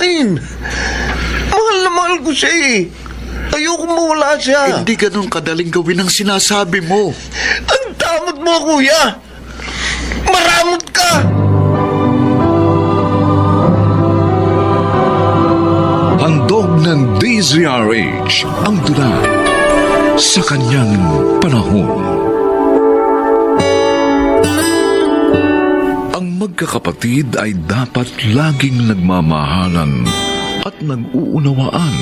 akin. Mahal na mahal ko siya eh. Ayoko mawala siya. Hindi ganun kadaling gawin ang sinasabi mo. Ang damot mo, kuya. Maramot ka. Handog ng DZRH ang tula sa kanyang panahon. Ang magkakapatid ay dapat laging nagmamahalan at nag-uunawaan.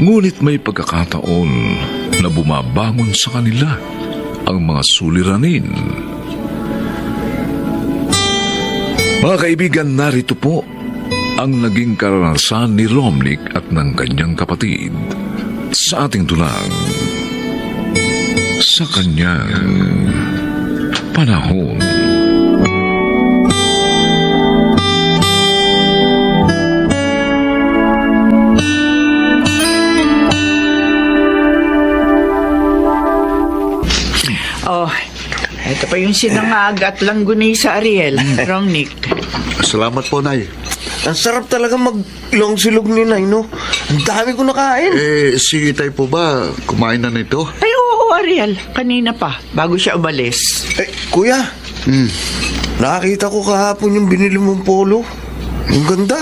Ngunit may pagkakataon na bumabangon sa kanila ang mga suliranin. Mga kaibigan, narito po ang naging karanasan ni Romnick at ng kanyang kapatid sa ating tulang sa kanyang panahon. Oh, ito pa yung sinangag at langgunisa, Ariel. Romnick. Salamat po, Nay. Ang sarap talaga mag-long silog ni Nay, no? Ang dami ko nakain. Si Itay po ba kumain na nito? Ay, oo, Ariel. Kanina pa, bago siya umalis. Kuya. Nakakita ko kahapon yung binili mong polo. Ang ganda.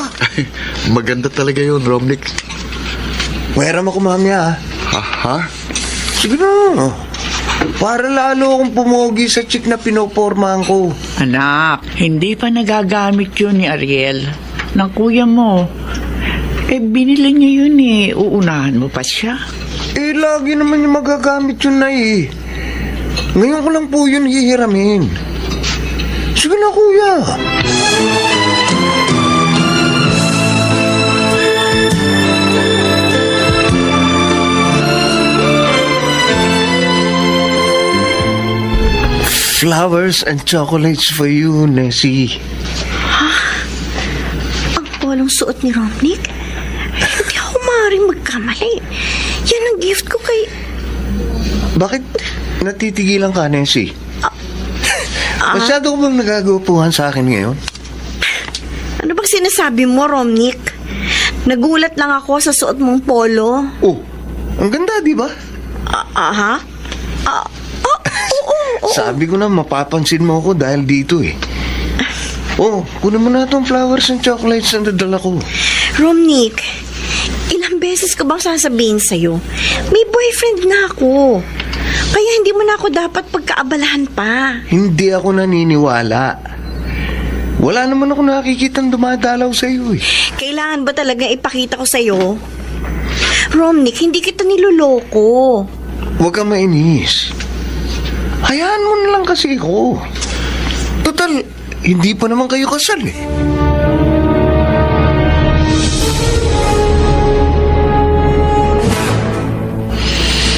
Maganda talaga yun, Romnick. Mayroon ako mamaya, Ha? Sige na. Para lalo akong pumogi sa chick na pinopormahan ko. Anak, hindi pa nagagamit yun ni Ariel. Ng kuya mo. Binili niya yun eh. Uunahan mo pa siya. Lagi naman yung magagamit yun na eh. Ngayon ko lang po yun hihiramin. Sige na, kuya. Flowers and chocolates for you, Nessie. Ang polong suot ni Romnick? Hindi ako maaaring magkamali. Yan ang gift ko kay... Bakit natitigilan ka, Nessie? Masyado ko bang nagagapuhan sa akin ngayon? Ano bang sinasabi mo, Romnick? Nagulat lang ako sa suot mong polo. Oh, ang ganda, di ba? Aha? Oo. Sabi ko na mapapansin mo ako dahil dito eh. Oh, kunin mo na itong flowers and chocolates na dadala ko. Romnick, ilang beses ko bang sasabihin sa'yo? May boyfriend na ako. Kaya hindi mo na ako dapat pagkaabalahan pa. Hindi ako naniniwala. Wala naman ako nakikitang dumadalaw sa iyo eh. Kailangan ba talaga ipakita ko sa'yo? Romnick, hindi kita niloloko. Huwag kang mainis. Hayaan mo na lang kasi ako. Total, hindi pa naman kayo kasal eh.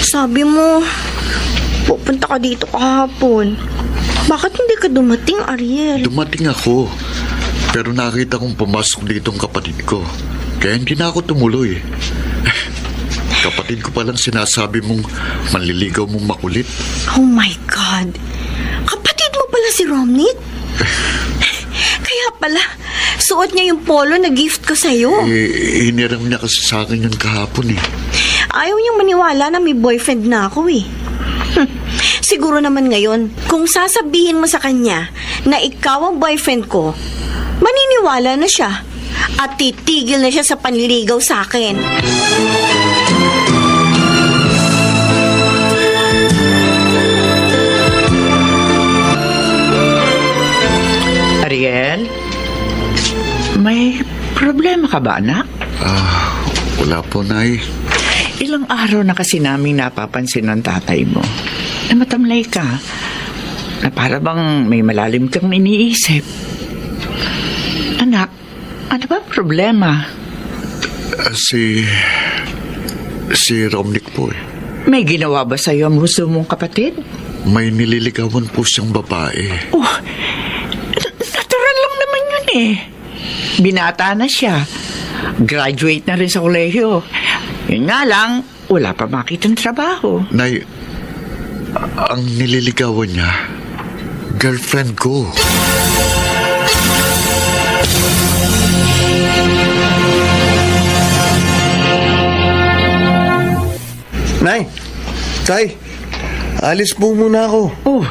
Sabi mo, pupunta ka dito kahapon. Bakit hindi ka dumating, Ariel? Dumating ako. Pero nakita kong pumasok dito ang kapatid ko. Kaya hindi na ako tumuloy. Kapatid ko palang sinasabi mong manliligaw mong makulit. Oh my God. Kapatid mo pala si Romnick? Kaya pala, suot niya yung polo na gift ko sa'yo. Hiniram niya kasi sa akin yun kahapon eh. Ayaw niyang maniwala na may boyfriend na ako eh. Siguro naman ngayon, kung sasabihin mo sa kanya na ikaw ang boyfriend ko, maniniwala na siya at titigil na siya sa panliligaw sa akin. Ariel? May problema ka ba, anak? Wala po, Nay. Ilang araw na kasi namin napapansin ng tatay mo na matamlay ka, na para bang may malalim kang iniisip. Anak, ano ba problema? Si Romnick po eh. May ginawa ba sa'yo ang gusto mong kapatid? May nililigawan po siyang babae. Oh, natural lang naman yun eh. Binata na siya. Graduate na rin sa kolehiyo. Yun nga lang, wala pa makitang trabaho. Nay, ang nililigawan niya, girlfriend ko. Nay, Tay, alis po muna ako. Oh,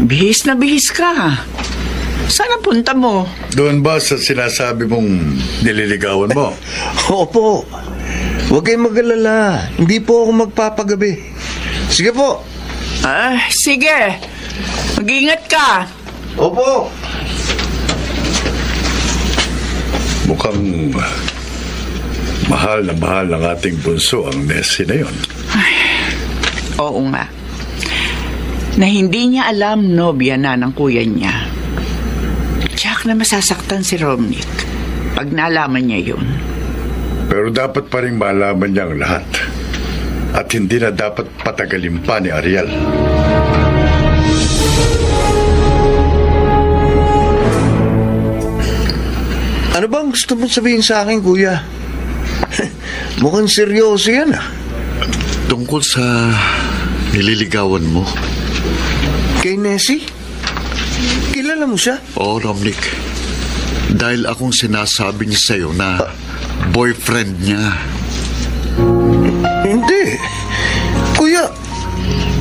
bihis na bihis ka. Saan ang punta mo? Doon ba sa sinasabi mong nililigawan mo? Opo. Huwag kayong mag-alala. Hindi po ako magpapagabi. Sige po. Sige. Mag-ingat ka. Opo. Mukhang mahal ng ating bunso ang Nessie na yun. Oo nga. Na hindi niya alam nobya na ng kuya niya. Tiyak na masasaktan si Romnick pag nalaman niya yun. Pero dapat pa rin malaman niya ang lahat. At hindi na dapat patagalin pa ni Ariel. Ano bang gusto mo sabihin sa akin, kuya? Mukhang seryoso yan, ah. Tungkol sa nililigawan mo. Kay Nessie? Kilala mo siya? Oo, Romnick. Dahil akong sinasabi niya sa'yo na boyfriend niya. Hindi. Kuya,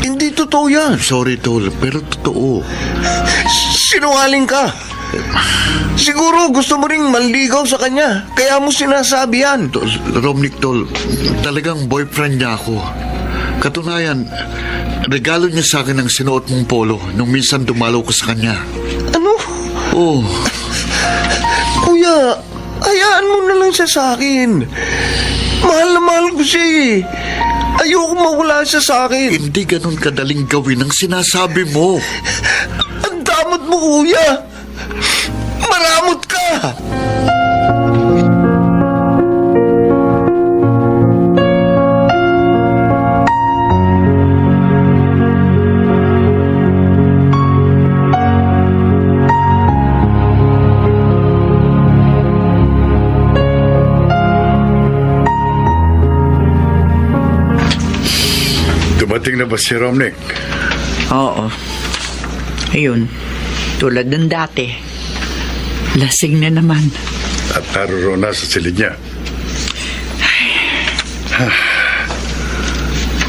hindi totoo yan. Sorry, Tol, pero totoo. Sinungaling ka. Siguro gusto mo ring manligaw sa kanya. Kaya mo sinasabi yan. Tol, Romnick, Tol, talagang boyfriend niya ako. Katunayan, regalo niya sa akin ang sinuot mong polo nung minsan dumalaw ko sa kanya. Ano? Oh, Kuya, hayaan mo na lang siya sa akin. Mahal na mahal ko siya eh. Ayoko mawala siya sa akin. hindi ganun kadaling gawin ang sinasabi mo. Ang damot mo, kuya. Maramot ka. Dumating na ba si Romnick? Oo. Ayun. Tulad ng dati. Lasing na naman. At naroon na sa silid niya.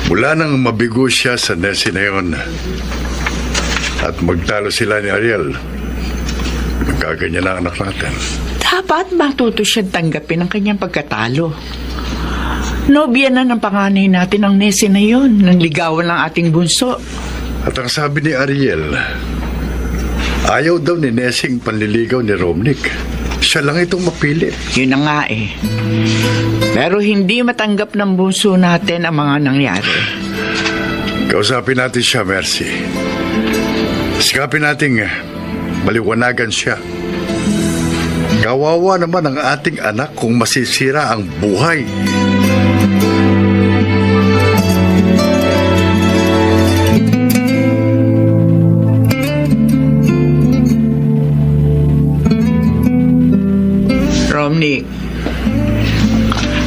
Mula nang mabigo siya sa Nessie na yun at magtalo sila ni Ariel, nagkaganyan na anak natin. Dapat matuto siya tanggapin ang kanyang pagkatalo. Nobya na ng panganay natin ang Nessie na yun, nang ligawan ng ating bunso. At ang sabi ni Ariel, ayaw daw ni Nessing panliligaw ni Romnick. Siya lang itong mapili. Yun na nga eh. Pero hindi matanggap ng bunso natin ang mga nangyari. Kausapin natin siya, Mercy. Sikapin nating maliwanagan siya. Kawawa naman ang ating anak kung masisira ang buhay. Romnick,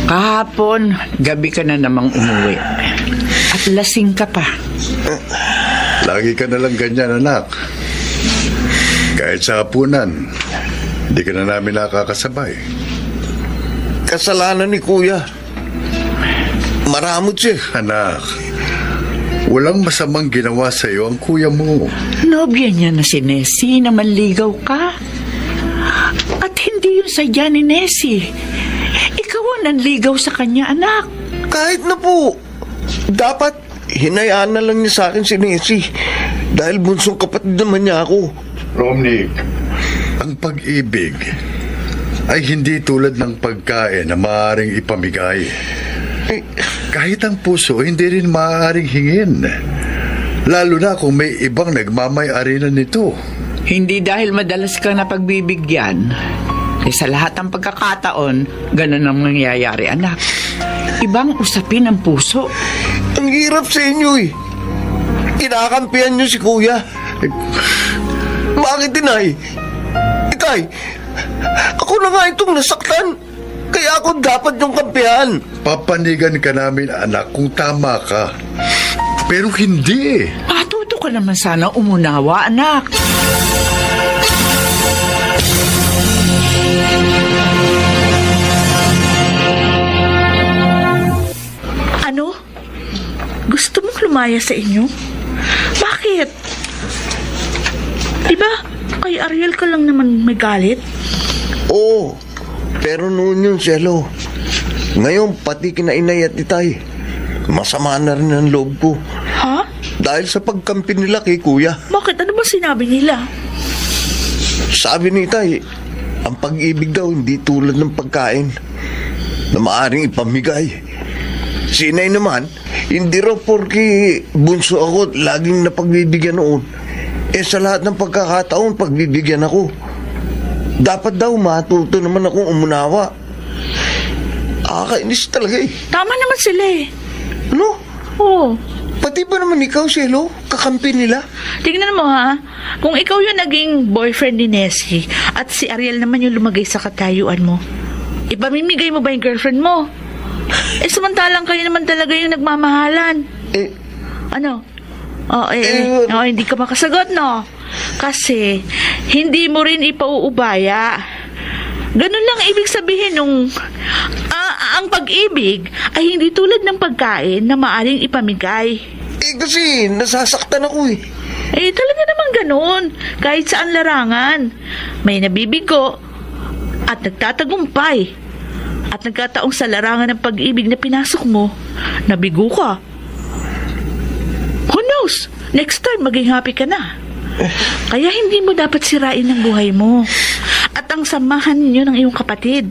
kahapon, gabi ka na namang umuwi. At lasing ka pa. Lagi ka na lang ganyan, anak. Kahit sa hapunan, hindi ka na namin nakakasabay. Kasalanan ni kuya. Maramot siya. Anak, walang masamang ginawa sa iyo ang kuya mo. Nobya niya na si Nessie na manligaw ka. At hindi yun sadya ni Nessie. Ikaw ang nanligaw sa kanya, anak. Kahit na po. Dapat hinayaan na lang niya sa akin si Nessie. Dahil bunsong kapatid naman niya ako. Romnick, ang pag-ibig ay hindi tulad ng pagkain na maaaring ipamigay. Eh, Kahit ang puso, hindi rin maaaring hingin. Lalo na kung may ibang nagmamay-ari na nito. Hindi dahil madalas kang napagbibigyan. Eh sa lahat ng pagkakataon, ganun ang nangyayari, anak. Ibang usapin ang puso. ang hirap sa inyo eh. Kinakampihan niyo si kuya. Bakit, Inay? Ikay, ako na nga itong nasaktan. Kaya ako dapat yung kampihan. Papanigan ka namin, anak, kung tama ka. Pero hindi. Matuto ka naman sana umunawa, anak. Ano? Gusto mong lumaya sa inyo? Bakit? Diba, kay Ariel ka lang naman may galit? Oo, pero noon yun, Cielo. Ngayon, pati kina inay at itay, masama na rin ang loob ko. Ha? Dahil sa pagkampi nila kay kuya. Bakit? Ano ba sinabi nila? Sabi ni itay, ang pag-ibig daw hindi tulad ng pagkain na maaring ipamigay. Si inay naman, hindi raw porki bunso ako laging napagbibigyan noon. Sa lahat ng pagkakataon, pagbibigyan ako. Dapat daw matuto naman akong umunawa. Kainis talaga eh. Tama naman sila eh. Ano? Oo. Pati ba naman ikaw, Cielo? Kakampi nila? Tingnan mo ha, kung ikaw yung naging boyfriend ni Nessie at si Ariel naman yung lumagay sa katayuan mo, ipamimigay mo ba yung girlfriend mo? Samantalang kayo naman talaga yung nagmamahalan. Ano? Hindi ka makasagot, no? Kasi, hindi mo rin ipauubaya. Ganun lang ibig sabihin nung ang pag-ibig ay hindi tulad ng pagkain na maaring ipamigay. Kasi nasasaktan ako eh. Talaga naman ganun. Kahit saan larangan, may nabibigo at nagtatagumpay. At nagkataong sa larangan ng pag-ibig na pinasok mo, nabigo ka. Who knows? Next time, maging happy ka na. Kaya hindi mo dapat sirain ang buhay mo. At ang samahan ninyo ng iyong kapatid.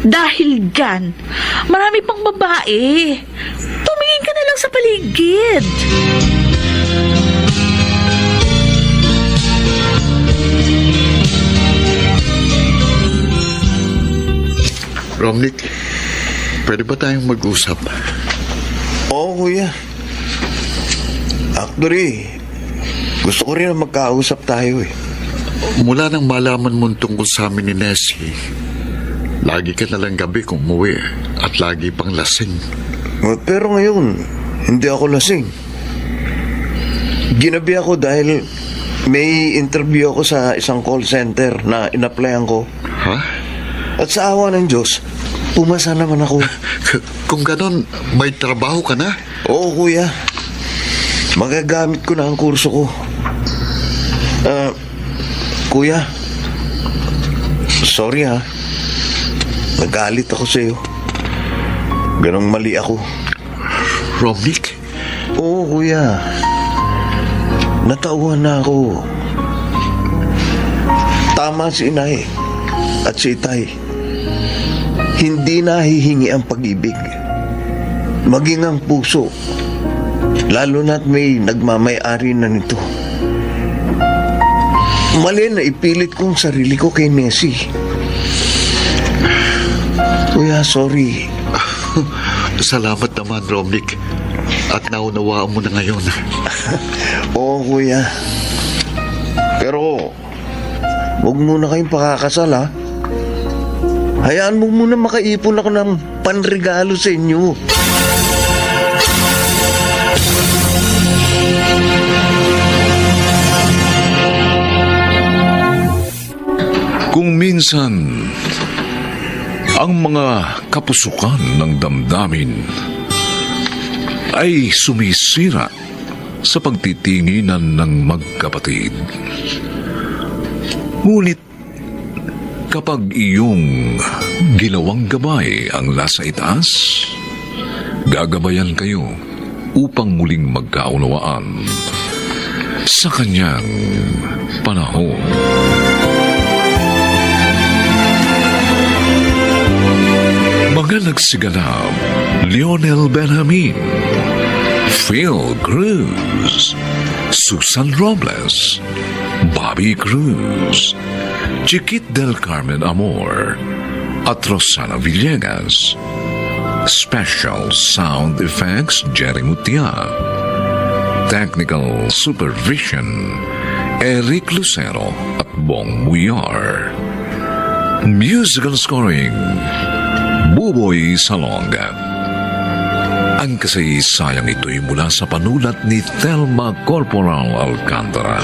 Dahil gan, marami pang babae. Tumingin ka na lang sa paligid. Romnick, pwede ba tayong mag-usap? Oo, kuya. Actually, gusto ko rin na magkausap tayo eh. Mula nang malaman mo tungkol sa amin ni Nessie, lagi ka nalang gabi kung umuwi at lagi pang lasing. Pero ngayon, hindi ako lasing. Ginabi ako dahil may interview ako sa isang call center na in-applyan ko. Ha? At sa awa ng Diyos, pumasa naman ako. Kung ganon, may trabaho ka na? Oo, kuya. Magagamit ko na ang kurso ko. Kuya, sorry ha. Nagalit ako sa'yo. Ganong mali ako. Romnick? Oo, kuya. Natauhan na ako. Tama si inay at si itay. Hindi nahihingi ang pag-ibig. Maging ang puso. Lalo na't may nagmamay-ari na nito. Mali na ipilit kong sarili ko kay Nessie. Kuya, sorry. Salamat naman, Romnick. At naunawaan mo na ngayon. Oo, kuya. Pero, huwag muna kayong pakakasal, ha? Hayaan mo muna makaipon ako ng panregalo sa inyo. Kung minsan, ang mga kapusukan ng damdamin ay sumisira sa pagtitinginan ng magkapatid. Ngunit kapag iyong ginawang gabay ang nasa itaas, gagabayan kayo upang muling magkaunawaan sa kanyang panahon. Mga nagsiganap: Lionel Benjamin, Phil Cruz, Susan Robles, Bobby Cruz, Chiquit del Carmen Amor, at Rosana Villegas. Special Sound Effects, Jerry Mutia. Technical Supervision, Eric Lucero at Bong Muyar. Musical Scoring, Buboy Salonga. Ang kasaysayang ito'y mula sa panulat ni Thelma Corporal Alcantara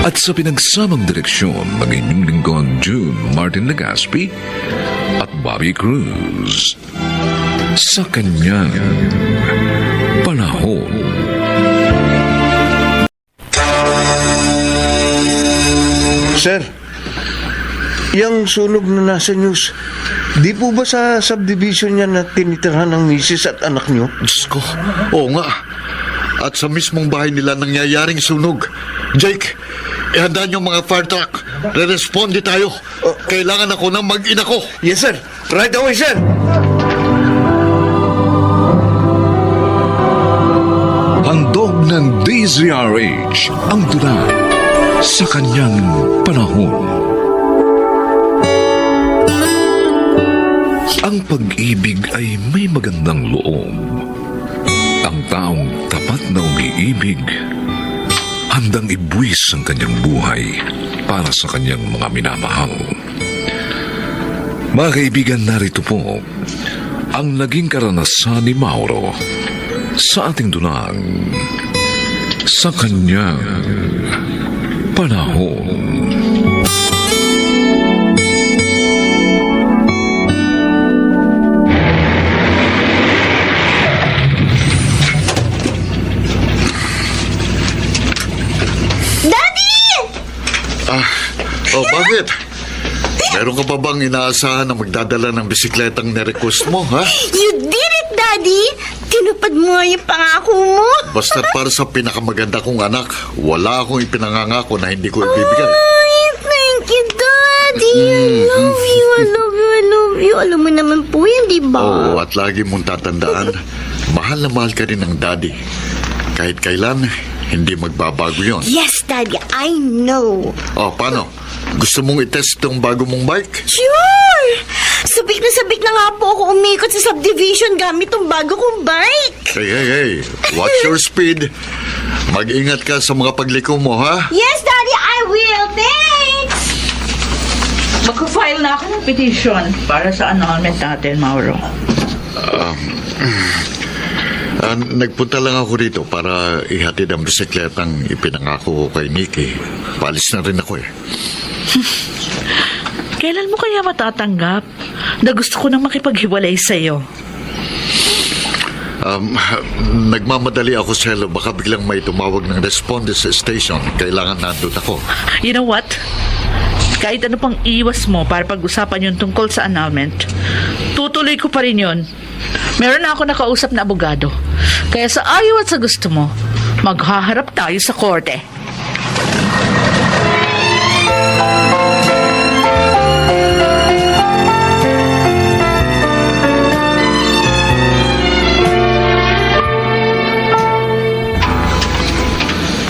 at sa pinagsamang direksyon ng inyong lingkod June Martin Legaspi at Bobby Cruz. Sa kanyang panahon. Sir, yung sunog na nasa news, di po ba sa subdivision niya na tinitirhan ng misis at anak niyo? Diyos ko, oo nga. At sa mismong bahay nila nangyayaring sunog. Jake, ihanda niyo mga fire truck. Re-responde tayo. Kailangan ako ng mag-ina ko. Yes, sir. Right away, sir. Handog ng DZRH ang tula sa kanyang panahon. Ang pag-ibig ay may magandang loob. Ang taong tapat na umiibig, handang ibuwis ang kanyang buhay para sa kanyang mga minamahal. Mga kaibigan, narito po ang naging karanasan ni Mauro sa ating dunang sa kanyang panahon. Oh, bakit? Meron ka pa bang inaasahan na magdadala ng bisikletang nirequest mo, ha? You did it, Daddy! Tinupad mo nga yung pangako mo. Basta para sa pinakamaganda kong anak, wala akong ipinangangako na hindi ko ibibigay. Ay, thank you, Daddy. I love you, I love you, I love you. Alam mo naman po yan, di ba? Oo, at lagi mong tatandaan, mahal na mahal ka rin ng daddy. Kahit kailan, hindi magbabago yon. Yes, Daddy, I know. Oh, paano? Gusto mong itest itong bago mong bike? Sure! Sabik na nga po ako umikot sa subdivision gamit tong bago kong bike. Hey. Watch your speed. Mag-ingat ka sa mga pagliko mo, ha? Yes, Daddy, I will. Thanks! Magka-file na ako ng petition para sa annulment natin, Mauro. Nagpunta lang ako rito para ihatid ang bisikletang ipinangako ko kay Nikki. Palis na rin ako eh. Kailan mo kaya matatanggap na gusto ko nang makipaghiwalay sa'yo? Nagmamadali ako, Cielo. Baka biglang may tumawag ng responde sa station. Kailangan nandun ako. You know what? Kahit ano pang iwas mo para pag-usapan yung tungkol sa annulment, tutuloy ko pa rin yun. Meron na ako nakausap na abogado. Kaya sa ayaw at sa gusto mo, maghaharap tayo sa korte.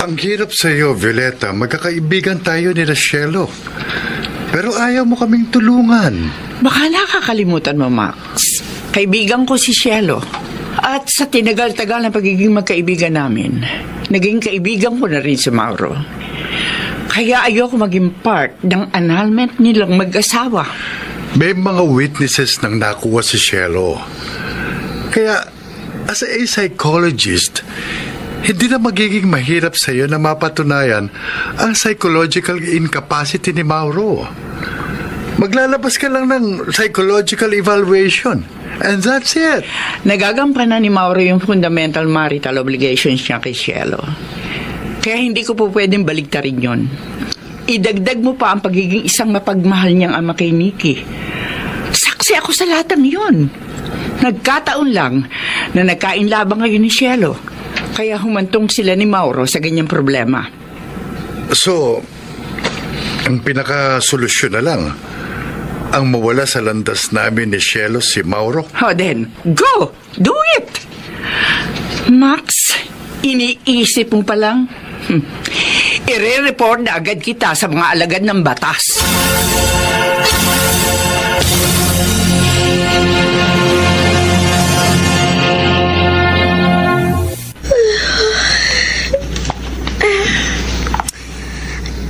Ang hirap sa iyo, Violeta. Magkakaibigan tayo ni Cielo. Pero ayaw mo kaming tulungan. Baka nakakalimutan mo, Max. Kaibigan ko si Cielo. At sa tinagal-tagal na pagiging magkaibigan namin, naging kaibigan ko na rin si Mauro. Kaya ayoko maging part ng annulment nilang mag-asawa. May mga witnesses nang nakuha si Cielo. Kaya, as a psychologist, hindi na magiging mahirap sa iyo na mapatunayan ang psychological incapacity ni Mauro. Maglalabas ka lang ng psychological evaluation. And that's it. Nagagampanan ni Mauro yung fundamental marital obligations niya kay Cielo. Kaya hindi ko po pwedeng baligtarin yon. Idagdag mo pa ang pagiging isang mapagmahal niyang ama kay Nikki. Saksi ako sa lahat ng yun. Nagkataon lang na nagkainlabang ngayon ni Cielo. Kaya humantong sila ni Mauro sa ganyang problema. So, ang pinaka-solusyon na lang, ang mawala sa landas namin ni Cielo si Mauro. Oh, then, go! Do it! Max, iniisip mo pa lang? Ire-report na agad kita sa mga alagad ng batas.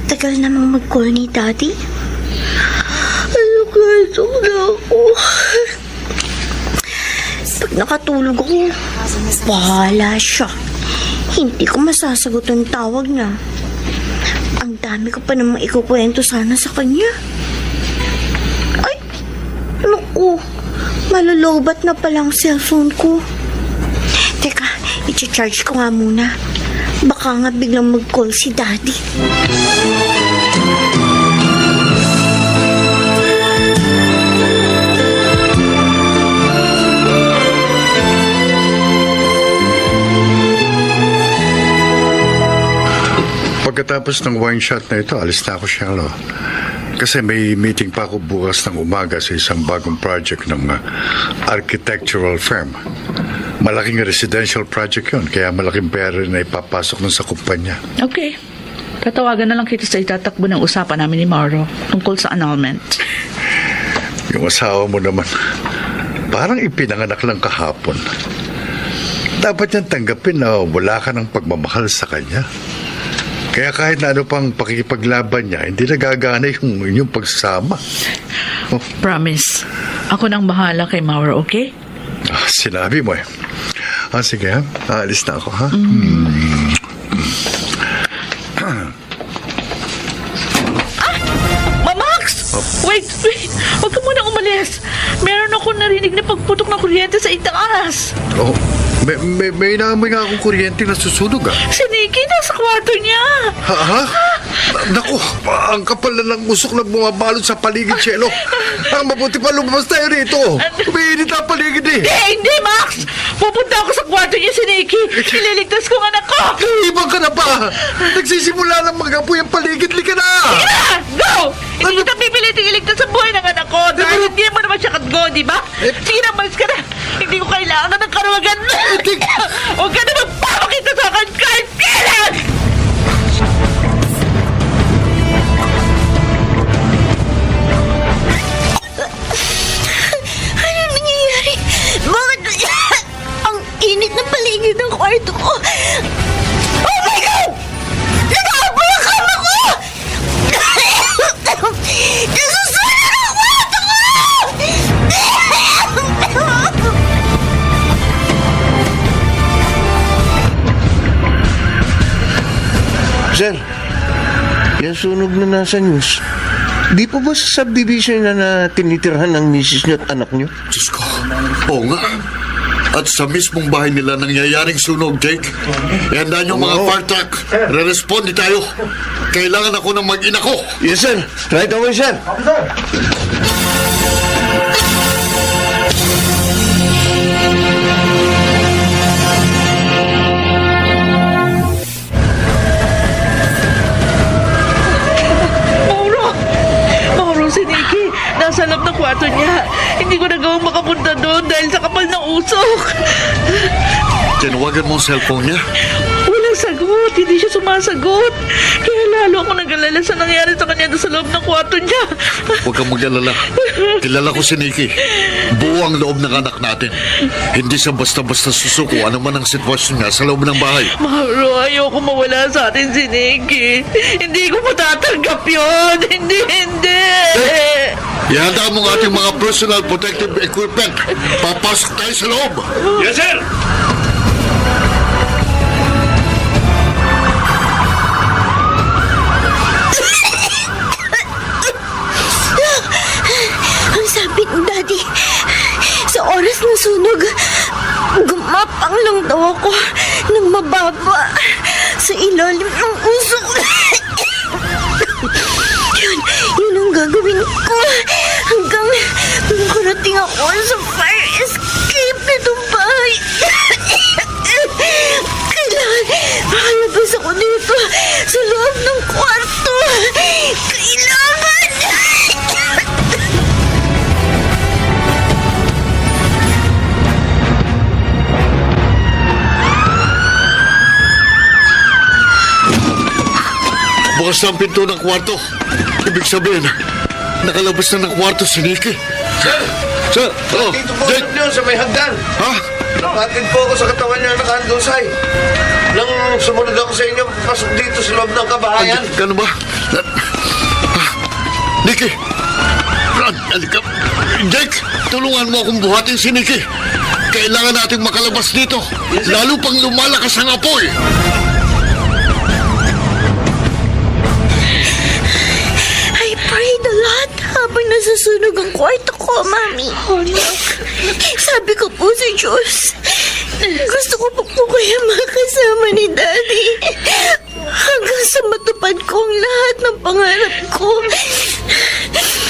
Tagal namang mag-call ni Daddy. Gusto na ako. Pag nakatulog ako, bahala siya. Hindi ko masasagot ang tawag na. Ang dami ko pa namang ikukwento sana sa kanya. Ay, naku, malulubat na palang cellphone ko. Teka, I-charge ko nga muna. Baka nga biglang mag-call si Daddy. Pagkatapos ng wine shot na ito, alis na ako, Shelo. Kasi may meeting pa ako bukas ng umaga sa isang bagong project ng architectural firm. Malaking residential project yun, kaya malaking pera na ipapasok nun sa kumpanya. Okay. Tatawagan na lang kita sa itatakbo ng usapan namin ni Mauro tungkol sa annulment. Yung asawa mo naman, parang ipinanganak lang kahapon. Dapat niyang tanggapin na wala ka ng pagmamahal sa kanya. Kaya kahit na ano pang pakikipaglaban niya, hindi nagagana yung inyong pagsasama. Oh, Promise. Ako nang bahala kay Mauro, okay? sinabi mo eh. Sige ha, aalis na ako ha. Mamax! Wait! Huwag ka muna umalis. Meron ako narinig na pagputok ng kuryente sa itaas. Oh, may naamoy nga akong kuryente na susunog ah. Si Nikki nasa kwarto niya. Ha? Naku, ang kapal na ng usok na bumabalot sa paligid, Chelo. Ang mabuti pa lumabas tayo rito. Umiinit ang paligid eh. Hindi, Max! Pupunta ako sa kwarto niya si Nikki. Ililigtas ko ang anak ko. Ibang ka na ba? Nagsisimula ng magapoy ang paligid. Lika na! Tara! Go! Hindi kita pipiliting iligtas sa buhay ng anak ko dahil hindi mo naman siya katgo, di ba? Sige na, malis ka na. Hindi ko kailangan ng karuwagan. Huwag ka na magpapakita sa akin kahit kailan! Ano nangyayari? Bakit ang init ng paligid ng kwarto ko? Oh my God! Nag-aapoy ang kama ko! Nasusunog ang kwarto ko! Sir, yung sunog na nasa news, di po ba sa subdivision na tinitirhan ng misis niyo at anak niyo? Diyos ko. Oo nga. At sa mismong bahay nila nangyayaring sunog, Jake. Ihanda niyo mga fire truck. Re-responde tayo. Kailangan ako ng mag-ina ko. Yes, sir. Right away, sir. Mauro, si Nikki. Nasa loob ng kwarto niya. Hindi ko nagawang makapunta doon dahil sa kapal ng usok. Tinawagan mo ang cellphone niya. Walang sagot. Hindi siya sumasagot. Kaya lalo ako nag-alala sa nangyari sa kanya doon sa loob ng kwarto niya. Huwag kang mag-alala. Kilala ko si Nikki. Buo ang loob ng anak natin. Hindi siya basta-basta susuko ano man ang sitwasyon niya sa loob ng bahay. Mauro, ayoko mawala sa atin si Nikki. Hindi ko matatanggap yun. Hindi. Ihanda mo ang ating mga personal protective equipment. Papasok tayo sa loob. Yes, sir! Ang sabi ng Daddy, sa oras ng sunog, gumapang lang daw ako ng mababa sa ilalim ng usok. Yun ang gagawin ko hanggang makarating ako sa fire escape nitong bahay. Kailangan makalabas ako dito sa loob ng kwarto. Kailangan! Bukas na ang pinto ng kwarto. Ibig sabihin, nakalabas na ng kwarto si Nikki. Sir! Oh, Dito po Jake! niyo sa may hagdan. Ha? Nakatid po ako sa katawan niya nakahandusay. Nang sumunod ako sa inyo, pasok dito sa loob ng kabahayan. Ganun ba? Nikki! Halika. Jake, tulungan mo akong buhatin si Nikki. Kailangan nating makalabas dito. Lalo pang lumalakas ang apoy. I prayed a lot habang nasusunog ang kwarto ko, Mami. Oh, no. Sabi ko po sa Diyos, Gusto ko po kaya makasama ni Daddy hanggang sa matupad ko ang lahat ng pangarap ko.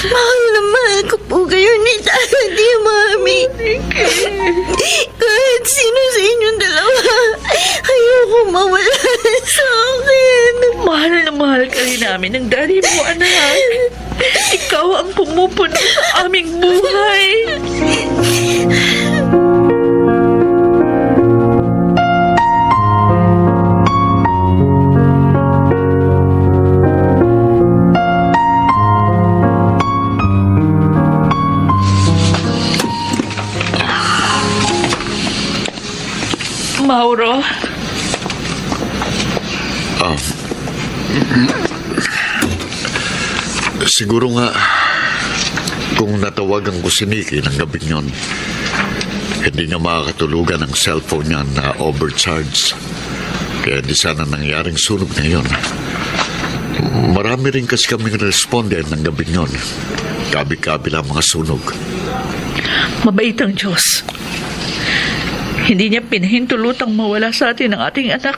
Mahal na mahal ko po kayo ni Daddy, Mami. Kahit sino sa inyong dalawa, ayoko mawala sa akin. Mahal na mahal ka rin namin ng daddy mo, anak. Ikaw ang pumupuno sa aming buhay. Mauro, Siguro nga, kung natawagan ko si Nikki ng gabing yon, hindi niya makakatulugan ang cellphone niya na overcharged. Kaya di sana nangyaring sunog na yon. Marami rin kasi kaming respondent ng gabing yon. Kabi-kabi lang mga sunog. mabait ang Diyos. Hindi niya pinahintulutang mawala sa atin ang ating anak.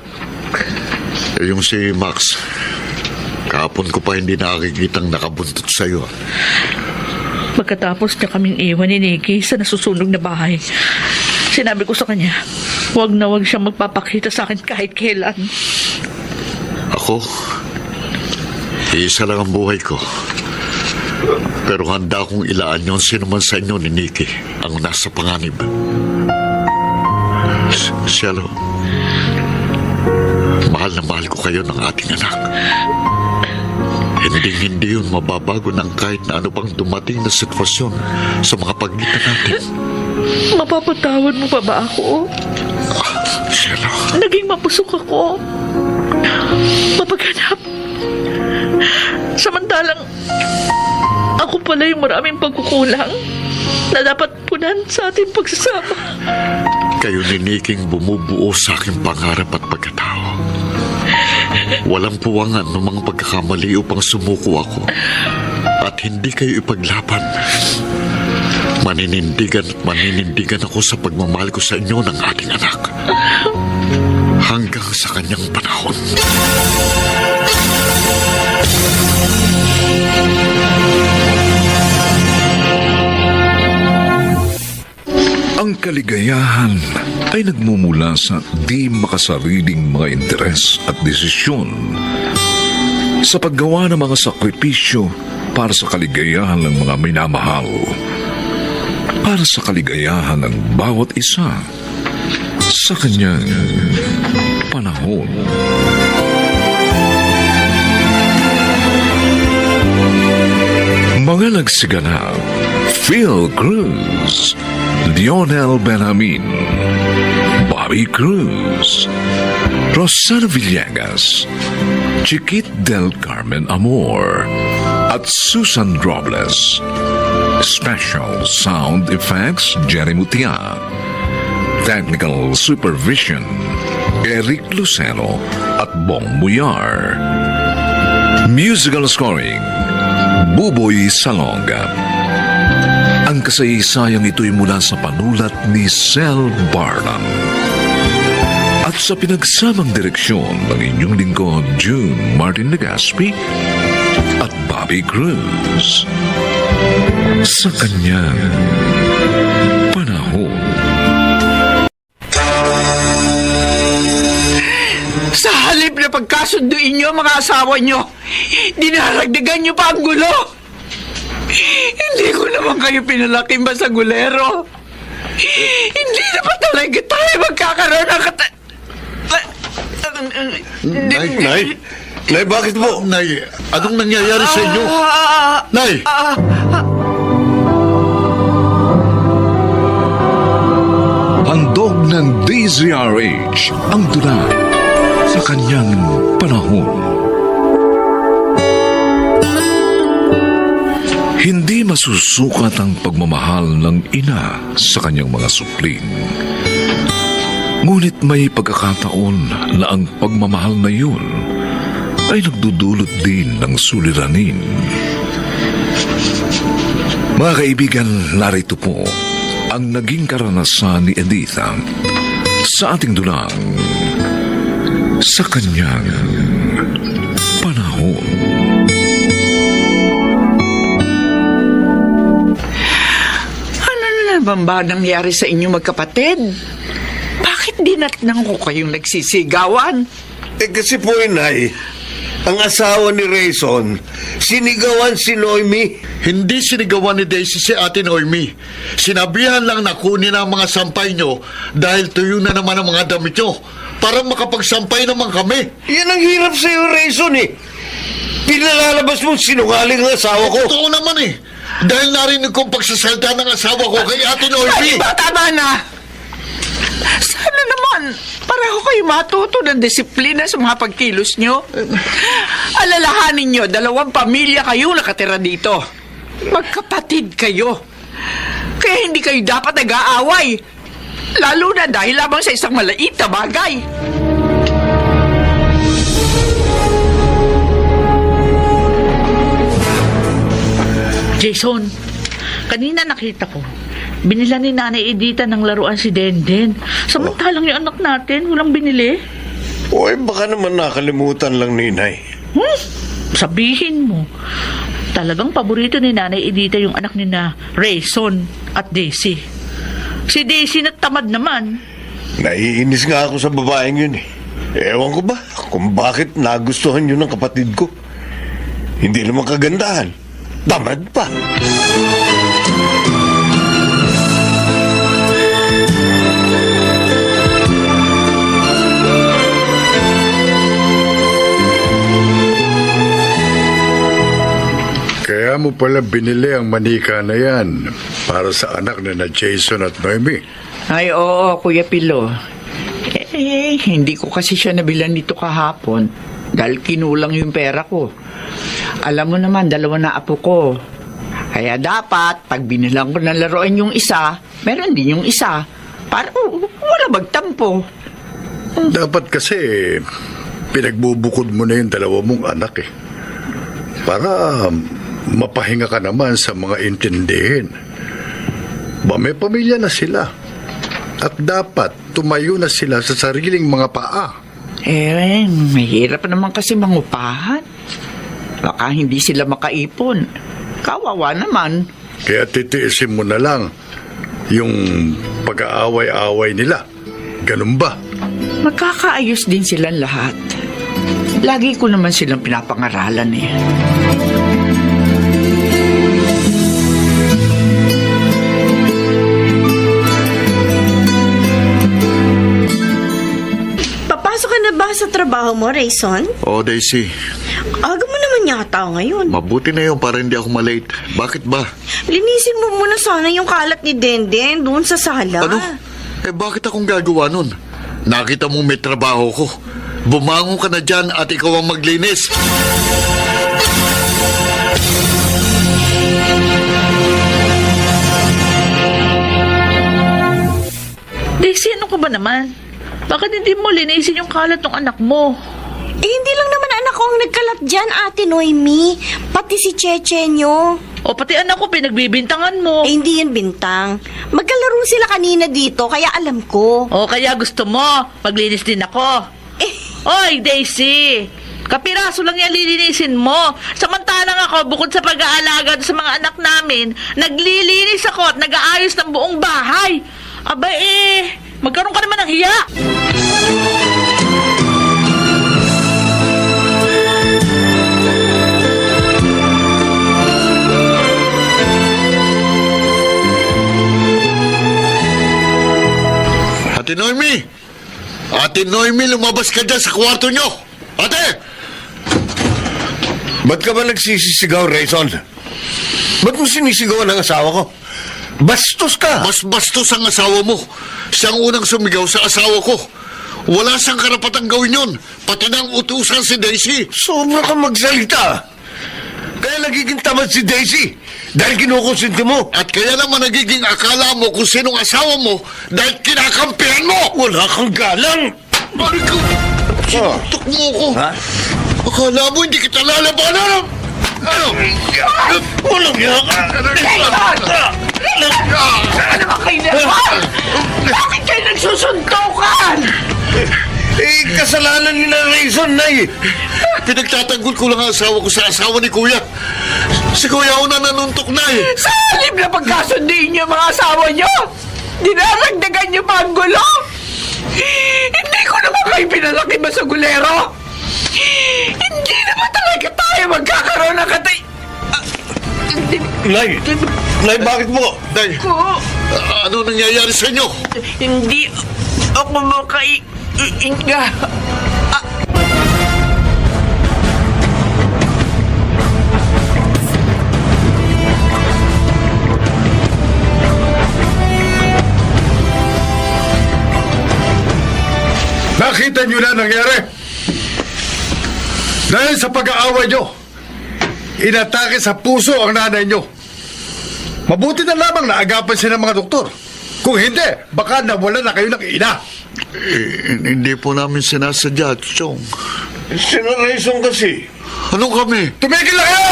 Yung si Max, kahapon ko pa hindi nakikitang nakabuntot sa'yo. Pagkatapos niya kaming iwan ni Nicky sa nasusunog na bahay, sinabi ko sa kanya, wag na wag siya magpapakita sa akin kahit kailan. Ako, isa lang ang buhay ko. Pero handa kong ilaan yon sino man sa inyo ni Nicky ang nasa panganib. Cielo, mahal na mahal ko kayo ng ating anak. Hindi yun mababago ng kahit na ano pang dumating na sitwasyon sa mga pagitan natin. Mapapatawad mo pa ba ako? Cielo. Naging mapusok ako. Mapaghanap. Samantalang ako pala yung maraming pagkukulang na dapat punan sa ating pagsasama. Kayo ni Niking bumubuo sa aking pangarap at pagkatao. Walang puwangan ng mga pagkakamali upang sumuko ako at hindi kayo ipaglaban. Maninindigan ako sa pagmamahal ko sa inyo ng ating anak hanggang sa kanyang panahon. Ang kaligayahan ay nagmumula sa di makasariling mga interes at desisyon. Sa paggawa ng mga sakripisyo para sa kaligayahan ng mga minamahal. Para sa kaligayahan ng bawat isa sa kanyang panahon. Mga nagsiganap, Phil Cruz, Lionel Benjamin, Bobby Cruz, Rosana Villegas, Chiquit del Carmen Amor, at Susan Robles. Special Sound Effects, Jerry Mutia. Technical Supervision, Eric Lucero at Bong Muyar. Musical Scoring, Buboy Salonga. Ang kasaysayang ito'y mula sa panulat ni Sel Barnum. At sa pinagsamang direksyon ng inyong lingkod, June Martin Legaspi at Bobby Cruz. Sa kanyang panahon. Sa halip na pagkasunduin niyo mga asawa niyo, dinaragdagan niyo pa ang gulo. Hindi ko naman kayo pinalaking basagulero. Hindi na pa talaga tayo magkakaroon ng Nay, bakit po? Nay, anong nangyayari sa inyo? Nay! Handog ng DZRH ang tula sa kanyang panahon. Hindi masusukat ang pagmamahal ng ina sa kanyang mga supling. Ngunit may pagkakataon na ang pagmamahal na yun ay nagdudulot din ng suliranin. Mga kaibigan, narito po ang naging karanasan ni Editha sa ating dulang sa kanyang panahon. Ano na naman ba nangyari sa inyo magkapatid? Bakit dinatnang ko kayong nagsisigawan? Kasi po, inay, ang asawa ni Rayson, sinigawan si Noemi. Hindi sinigawan ni Daisy si Ate Noemi. Sinabihan lang na kunin ang mga sampay nyo dahil tuyo na naman ang mga damit nyo para makapagsampay naman kami. Yan ang hirap sa'yo, Rayson eh. Pinalalabas mo sinungaling ang asawa ko. Totoo naman eh. Dahil narinig kong pagsasalta ng asawa ko kay Ate Noemi. Ay, tama na! Sana naman, pareho kayo matuto ng disiplina sa mga pagkilos nyo. Alalahanin nyo, 2 pamilya kayo nakatira dito. Magkapatid kayo. Kaya hindi kayo dapat nag-aaway. Lalo na dahil lamang sa isang maliit na bagay. Jason, kanina nakita ko. Binila ni Nanay Edita ng laruan si Denden. Samantalang yung anak natin, walang binili. Oy, baka naman nakalimutan lang ni inay. Sabihin mo, talagang paborito ni Nanay Edita yung anak ni na Rayson at Daisy. Si Daisy na tamad naman. Naiinis nga ako sa babaeng yun eh. Ewan ko ba kung bakit nagustuhan yun ng kapatid ko. Hindi naman kagandahan. Tamad pa. Kaya mo pala binili ang manika na yan para sa anak na Jason at Noemi. Ay, oo, Kuya Pilo. Hindi ko kasi siya nabilan dito kahapon dahil kinulang yung pera ko. Alam mo naman, 2 na apo ko. Kaya dapat, pag binilang ko ng laruan yung isa, meron din yung isa. Para wala magtampo. Dapat kasi pinagbubukod mo na yung 2 mong anak eh. Para mapahinga ka naman sa mga intindihin. May pamilya na sila. At dapat tumayo na sila sa sariling mga paa. Mahirap naman kasi mangupahan. Baka hindi sila makaipon. Kawawa naman. Kaya titiisin mo na lang yung pag-aaway-aaway nila. Ganun ba? Magkakaayos din silang lahat. Lagi ko naman silang pinapangaralan eh. Papasok ka na ba sa trabaho mo, Rayson? Oh, Daisy, Aga mo naman yata ngayon. mabuti na yun para hindi ako malate. Bakit ba? Linisin mo muna sana yung kalat ni Denden doon sa sala. Ano? Bakit akong gagawa nun? Nakita mo may trabaho ko. Bumangon ka na dyan at ikaw ang maglinis. Daisy, ano ka ba naman? Bakit hindi mo linisin yung kalat ng anak mo? Hindi lang naman anak ko ang nagkalat dyan, Ate Noemi. Pati si Cheche nyo. O pati anak ko, pinagbibintangan mo. Hindi yun bintang. Magkalaro sila kanina dito, kaya alam ko. O kaya gusto mo, maglinis din ako. Oy, Daisy! Kapiraso lang yan lilinisin mo. Samantalang ako, bukod sa pag-aalaga sa mga anak namin, naglilinis ako at nag-aayos ng buong bahay. Aba magkaroon ka naman ng hiya. Ate Noemi! Ate Noemi, lumabas ka dyan sa kwarto nyo! Ate! Ba't ka ba nagsisisigaw, Rayson? Ba't mo sinisigawan ang asawa ko? Bastos ka! Mas bastos ang asawa mo. Siyang unang sumigaw sa asawa ko. Wala siyang karapatang gawin yun. Pati nang utusan si Daisy. Sobra ka magsalita. Kaya nagiging tamad si Daisy dahil kinukonsinti mo. At kaya naman nagiging akala mo kung sinong asawa mo dahil kinakampihan mo. Wala kang galang. Balik ko. Sinuntok mo ko. Ha? Akala mo hindi kita lalabanan. Walang yan! Ano ba kayo naman? Bakit kayo nagsusuntukan? Kasalanan ni na Rayson, Nay. Pinagtatanggol ko lang ang asawa ko sa asawa ni Kuya. Si Kuya una nanuntok na eh. Sa halip na pagkasundin niyo mga asawa niyo, dinaragdagan niyo pa ang gulo. Hindi ko naman kayo pinalaki ba sa gulero? Hindi naman talaga tayo magkakaroon ng Nay, bakit mo? Nay, ano nangyayari sa inyo? Hindi ako makainga. Nakita nyo na nangyari. Dahil sa pag-aaway nyo, inatake sa puso ang nanay nyo. Mabuti na lamang naagapan siya ng mga doktor. Kung hindi, baka nawala na kayo ng ina. Hindi po namin sinasadya, Chong. Sino Rayson kasi? Anong kami? Tumigil na kayo!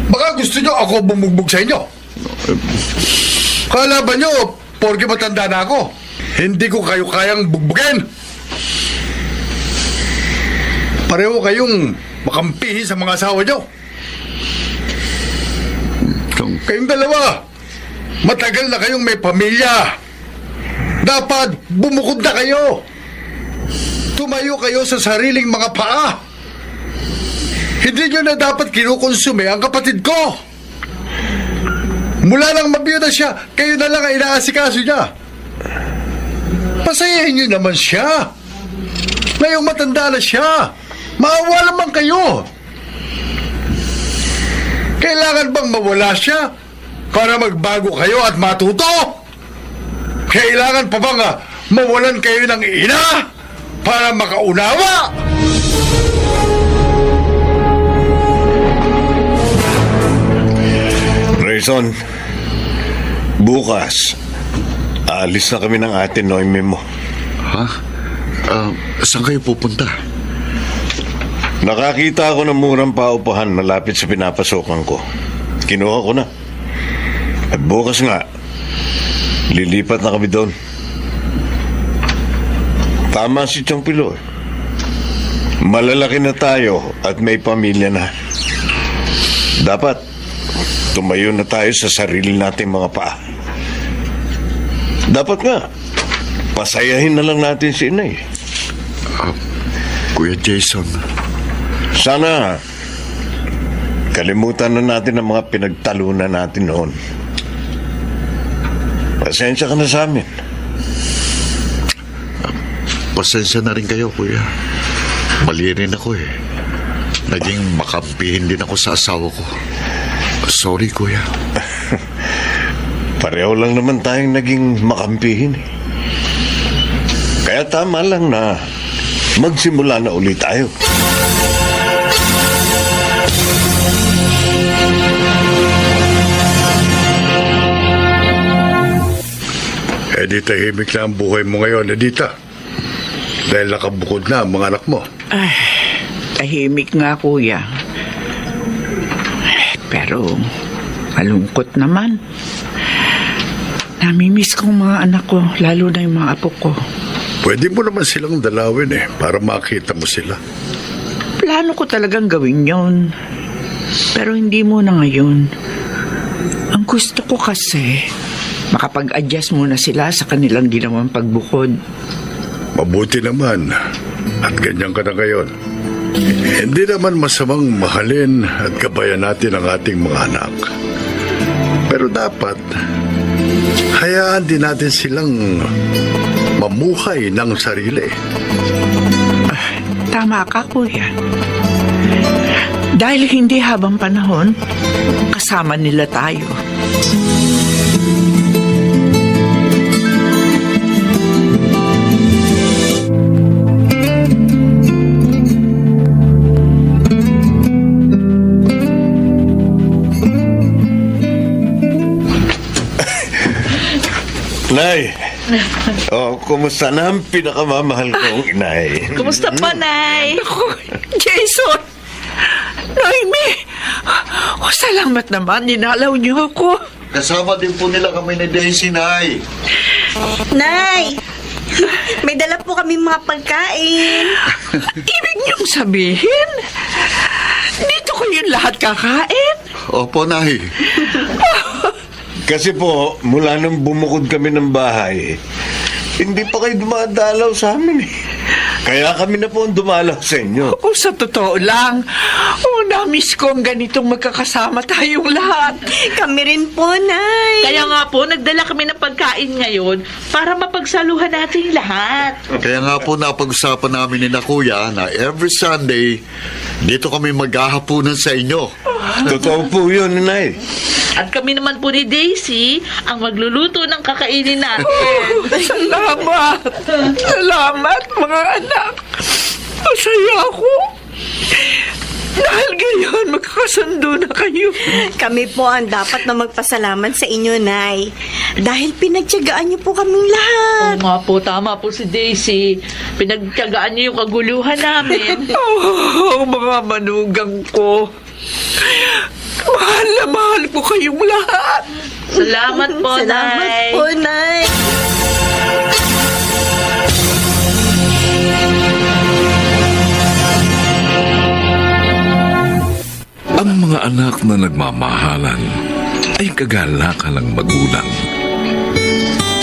Baka gusto nyo ako bumugbog sa inyo. Kala ba nyo, porke matanda na ako, hindi ko kayo kayang bugbugin. Pareho kayong makampihin sa mga asawa nyo. Chong, Kayong dalawa, matagal na kayong may pamilya. Dapat bumukod na kayo. Tumayo kayo sa sariling mga paa. Hindi nyo na dapat kinukonsume ang kapatid ko. Mula nang mabiyuda siya, kayo na lang ang inaasikaso niya. Pasayahin nyo naman siya. Ngayong matanda na siya, maawa naman kayo. Kailangan bang mawala siya para magbago kayo at matuto? Kailangan pa bang mawalan kayo ng ina para makaunawa? Rayson, bukas, alis na kami ng ate Noemi mo. ha? Saan kayo pupunta? Nakakita ako ng murang paupahan malapit sa pinapasokan ko. Kinuha ko na. At bukas nga, lilipat na kami doon. Tama si Chong Pilo. Malalaki na tayo at may pamilya na. Dapat, tumayo na tayo sa sarili nating mga paa. Dapat nga, pasayahin na lang natin si Inay. Kuya Jason, Sana, kalimutan na natin ang mga pinagtalunan natin noon. Pasensya ka na sa amin. pasensya na rin kayo, Kuya. Mali rin ako eh. Naging makampihin din ako sa asawa ko. Sorry, Kuya. Pareho lang naman tayong naging makampihin eh. Kaya tama lang na magsimula na ulit tayo. Di tahimik na ang buhay mo ngayon, Edita. Dahil nakabukod na ang mga anak mo. Ay, tahimik nga, kuya. Pero, malungkot naman. Namimiss kong mga anak ko, lalo na yung mga apo ko. Pwede mo naman silang dalawin para makita mo sila. Plano ko talagang gawin yon. Pero hindi muna ngayon. Ang gusto ko kasi, makapag-adjust muna sila sa kanilang ginawang pagbukod. Mabuti naman. At ganyan ka na ngayon. Hindi naman masamang mahalin at gabayan natin ang ating mga anak. Pero dapat, hayaan din natin silang mamuhay ng sarili. Tama ka, kuya. Dahil hindi habang panahon, kasama nila tayo. Nay, kumusta na ang pinakamamahal kong inay? Kumusta pa, Nay? Ako, Jason, Salamat naman, ninalaw niyo ako. Kasama din po nila kami ni Daisy, Nay. Nay! May dala po kami mga pagkain. Ibig niyong sabihin, dito kayong lahat kakain? Opo, Nay. Kasi po, mula nung bumukod kami ng bahay, hindi pa kayo dumadalaw sa amin eh. Kaya kami na po ang dumalaw sa inyo. O sa totoo lang, namiss ko ang ganitong magkakasama tayong lahat. Kami rin po, Nay. Kaya nga po, nagdala kami ng pagkain ngayon para mapagsaluhan natin lahat. Kaya nga po napag-usapan namin ni na Kuya na every Sunday, dito kami maghahapunan sa inyo. Totoo po yun, Nay. At kami naman po ni Daisy ang magluluto ng kakainin natin. Salamat! Salamat, mga anak! Masaya ako! Dahil ngayon, magkakasundo na kayo. Kami po ang dapat na magpasalamat sa inyo, Nay. Dahil pinagtiyagaan niyo po kaming lahat. Oo nga po, tama po si Daisy. Pinagtiyagaan niyo yung kaguluhan namin. Mga manugang ko. Mahal na mahal ko kayong lahat. Salamat po, Salamat Nay. po, Nay. Ang mga anak na nagmamahalan ay kagalakan ng magulang.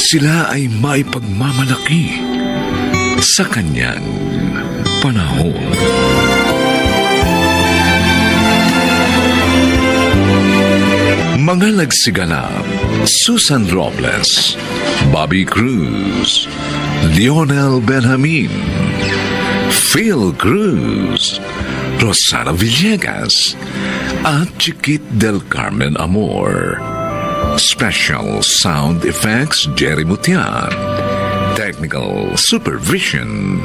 Sila ay maipagmamalaki sa kanyang panahon. Mga nagsiganap: Susan Robles, Bobby Cruz, Lionel Benjamin, Phil Cruz, Rosana Villegas, at Chiquit del Carmen Amor. Special Sound Effects Jerry Mutian. Technical Supervision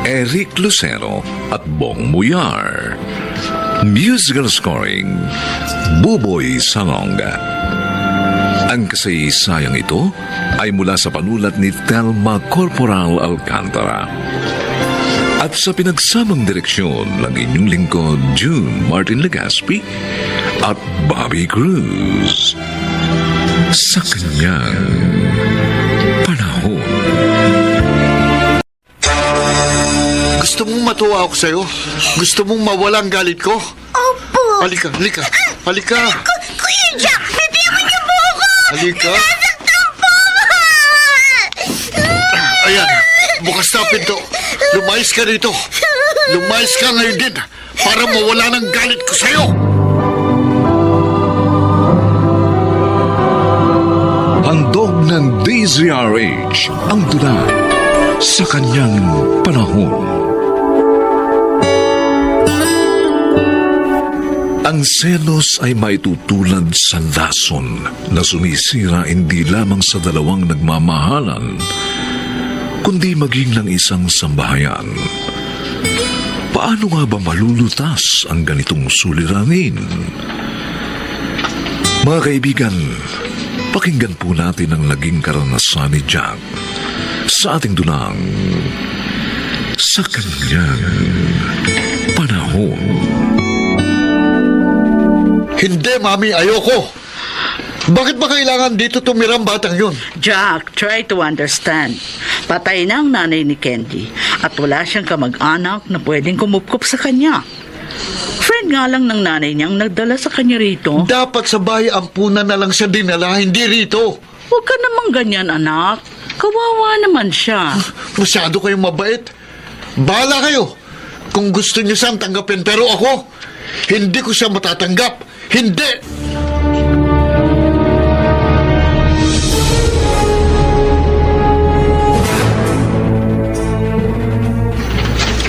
Eric Lucero at Bong Muyar. Musical Scoring Buboy Salonga. Ang kasaysayang ito ay mula sa panulat ni Telma Corporal Alcantara. At sa pinagsamang direksyon ng inyong lingkod, June Martin Legaspi at Bobby Cruz. Sa kanyang panahon. Gusto mong matuwa ako sa'yo? Gusto mong mawala ang galit ko? Opo. Halika, halika, halika. Kuya Jack, bitiwan niyo po ako. Halika. Nasaktan po. Ayan, bukas na ang pinto. Lumayas ka dito. Lumayas ka ngayon din para mawala ng galit ko sa'yo. Handog ng DZRH ang tula sa kanyang panahon. Ang selos ay maitutulad sa lason na sumisira hindi lamang sa dalawang nagmamahalan, kundi maging ng isang sambahayan. Paano nga ba malulutas ang ganitong suliranin? Mga kaibigan, pakinggan po natin ang naging karanasan ni Jack sa ating dulang sa kanyang panahon. Hindi, Mami, ayoko. Bakit ba kailangan dito tumirang batang yun? Jack, try to understand. Patay na ang nanay ni Candy at wala siyang kamag-anak na pwedeng kumupkup sa kanya. Friend nga lang ng nanay niyang nagdala sa kanya rito. Dapat sa bahay ampunan na lang siya dinala, hindi rito. Huwag ka namang ganyan, anak. Kawawa naman siya. Masyado kayong mabait. Bahala kayo. Kung gusto niyo siyang tanggapin, pero ako, hindi ko siya matatanggap. Hindi!